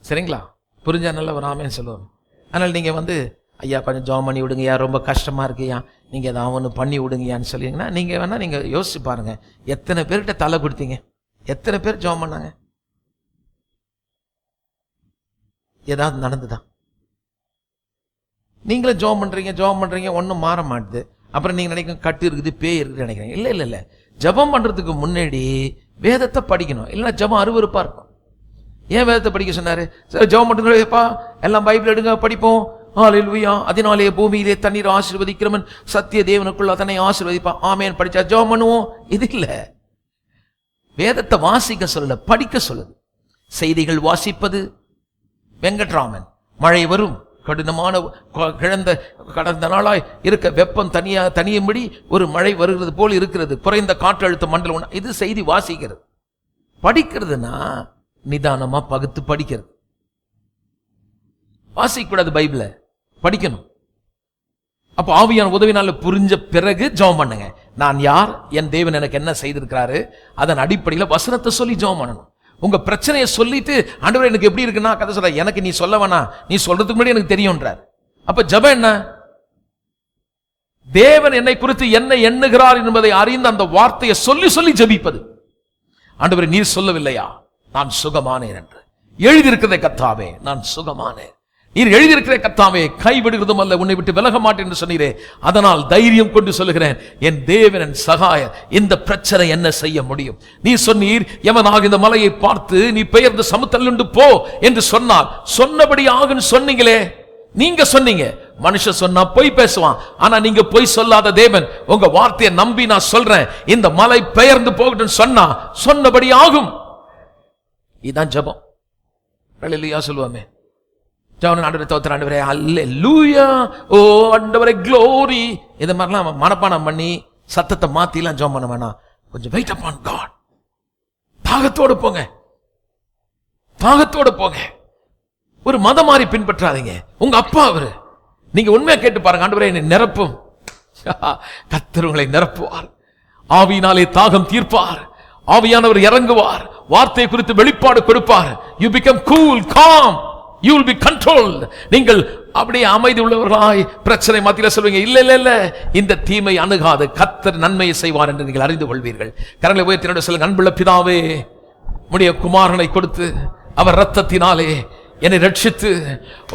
சரிங்களா? புரிஞ்சா நல்ல ஒரு ஆமேன்னு சொல்லுவோம். அதனால நீங்க ஐயா கொஞ்சம் ஜாம் பண்ணி விடுங்கய்யா, ரொம்ப கஷ்டமா இருக்குயா, நீங்க ஏதாவது ஒன்று பண்ணி விடுங்கயான்னு சொல்லிங்கன்னா நீங்க வேணா நீங்க யோசிச்சு பாருங்க, எத்தனை பேர்கிட்ட தலை கொடுத்தீங்க, எத்தனை பேர் ஜாம் பண்ணாங்க, ஏதாவது நடந்துதான்? நீங்களும் ஜாம் பண்றீங்க ஒன்றும் மாற மாட்டுது. அப்புறம் நீங்க நினைக்க கட்டு இருக்குது, பேய் இருக்குது நினைக்கிறீங்க. இல்லை இல்லை இல்லை, ஜபம் பண்றதுக்கு முன்னாடி வேதத்தை படிக்கணும். இல்லைன்னா ஜபம் அருவருப்பா இருக்கும். ஏன் வேதத்தை படிக்க சொன்னாரு? சரி ஜபம் பண்ணுறப்பா எல்லாம் பைபிள் எடுங்க படிப்போம், ஹல்லேலூயா, அதனாலே பூமியிலே தண்ணீர் ஆசீர்வதிக்கிறவன் சத்திய தேவனுக்குள்ள அதனை ஆசீர்வதிப்பான், ஆமேன் படிச்சா ஜபம் பண்ணுவோம். இது இல்ல, வேதத்தை வாசிக்க சொல்லல, படிக்க சொல்லுது. செய்திகள் வாசிப்பது. வெங்கட்ராமன், மழை வரும், கடினமான கடந்த நாளாய் இருக்க வெப்பம் தனியும்படி ஒரு மழை வருகிறது போல் இருக்கிறது, குறைந்த காற்றழுத்த மண்டலம். இது செய்தி வாசிக்கிறது. படிக்கிறதுனா நிதானமா பகுத்து படிக்கிறது. வாசிக்க கூடாது, பைபிளை படிக்கணும். அப்ப ஆவியான உதவினால புரிஞ்ச பிறகு ஜெபம் பண்ணுங்க. நான் யார், என் தேவன் எனக்கு என்ன செய்திருக்கிறாரு, அதன் அடிப்படையில் வசனத்தை சொல்லி ஜெபம் பண்ணணும். உங்க பிரச்சனையை சொல்லிட்டு ஆண்டவரே எனக்கு எப்படி இருக்குன்னா கதை சொல்ற, எனக்கு நீ சொல்ல வேணாம், நீ சொல்றதுக்கு முன்னாடி எனக்கு தெரியும்ன்றார். அப்ப ஜெபம் என்ன? தேவன் என்னை குறித்து என்ன எண்ணுகிறார் என்பதை அறிந்து அந்த வார்த்தையை சொல்லி சொல்லி ஜெபிப்பது. ஆண்டவரே நீர் சொல்லவில்லையா நான் சுகமானேன் என்று, எழுதியிருக்கிறதை கர்த்தாவே நான் சுகமானேன், நீர் எழுதியிருக்கிற கர்த்தாவே கைவிடுகிறதும் அல்ல, உன்னை விட்டு விலக மாட்டேன் என்று சொன்னீரே, அதனால் தைரியம் கொண்டு சொல்லுகிறேன், என் தேவன் என் சகாயர், இந்த பிரச்சனை என்ன செய்ய முடியும்? நீ சொன்னீர், எவனாக இந்த மலையை பார்த்து நீ பெயர்ந்து சமுத்தல்லுண்டு போ என்று சொன்னார், சொன்னபடி ஆகுன்னு சொன்னீங்களே. நீங்க சொன்னீங்க, மனுஷன் சொன்னா பொய் பேசுவான், ஆனா நீங்க பொய் சொல்லாத தேவன், உங்க வார்த்தையை நம்பி நான் சொல்றேன், இந்த மலை பெயர்ந்து போகட்டும் சொன்னா சொன்னபடி ஆகும். இதான் ஜெபம். ஹல்லேலூயா சொல்லுவாமே. ஆண்டவரே தோத்திர, ஆண்டவரே அல்லேலூயா, ஓ ஆண்டவரே க்ளோரி, இத மாதிரிலாம் மனப்பாடம் பண்ணி சத்தத்தை மாத்திலாம் ஜெபம் பண்ண வேணாம். கொஞ்சம் வெயிட் அப்பான் காட். தாகத்தோடு போங்க, தாகத்தோடு போங்க. ஒரு மதம் மாறி பின்பற்றாதீங்க. உங்க அப்பா அவரு, நீங்க உண்மையா கேட்டு பாருங்க, ஆண்டவரே என்னை நிரப்பும். கர்த்தர் உங்களை நிரப்புவார், ஆவியினாலே தாகம் தீர்ப்பார், ஆவியானவர் இறங்குவார், வார்த்தை குறித்து வெளிப்பாடு கொடுப்பார். You become cool, calm, you will be controlled. நீங்கள் அப்படியே அமைதி உள்ளவர்களாய் பிரச்சனை மத்தியில சொல்வீங்க, இல்ல இல்ல இல்ல இந்த தீமை அணுகாது, கர்த்தர் நன்மையை செய்வார் என்று நீங்கள் அறிந்து கொள்வீர்கள். கரங்களை உயர்த்தி சொல்லுங்க, அன்புள்ள பிதாவே, உம்முடைய குமாரனை கொடுத்து அவர் இரத்தத்தினாலே என்னை ரட்சித்து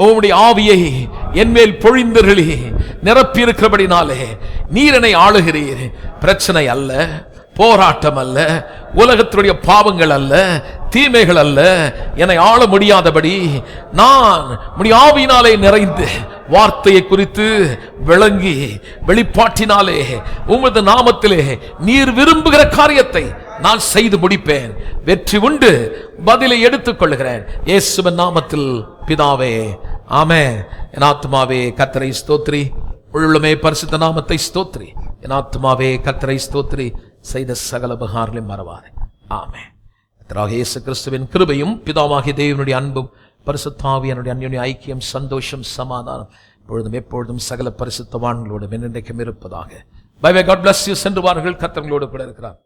உம்முடைய ஆவியை என்மேல் பொழிந்தருளி நிரப்பி இருக்கிறபடினாலே நீர் என்னை ஆளுகிறீர். பிரச்சனை அல்ல, போராட்டம் அல்ல, உலகத்தினுடைய பாவங்கள் அல்ல, தீமைகள் அல்ல, என்னை ஆள முடியாதபடி நான் உம்முடைய ஆவியினாலே நிறைந்து வார்த்தையை குறித்து விளங்கி வெளிப்பாட்டினாலே உமது நாமத்திலே நீர் விரும்புகிற காரியத்தை நான் செய்து முடிப்பேன். வெற்றி உண்டு, பதிலை எடுத்துக் கொள்கிறேன் இயேசுவின் நாமத்தில் பிதாவே, ஆமென். என் ஆத்துமாவே கர்த்தரை ஸ்தோத்திரி, உள்ளமே பரிசுத்த நாமத்தை ஸ்தோத்திரி. என் ஆத்துமாவே கர்த்தரை ஸ்தோத்திரி, செய்த சகல உபகாரங்களையும் மறவாதே. ஆமென். கர்த்தராகிய இயேசு கிறிஸ்துவின் கிருபையும் பிதாவாகிய தேவனுடைய அன்பும் பரிசுத்த ஆவியானவருடைய அன்யோன்ய ஐக்கியம், சந்தோஷம், சமாதானம் எப்பொழுதும் எப்பொழுதும் சகல பரிசுத்தவான்களோடு என்றென்றைக்கும் இருப்பதாக. Bye bye, God bless you. சென்று வாருங்கள், கர்த்தர் உங்களோடு கூட இருக்கிறார்.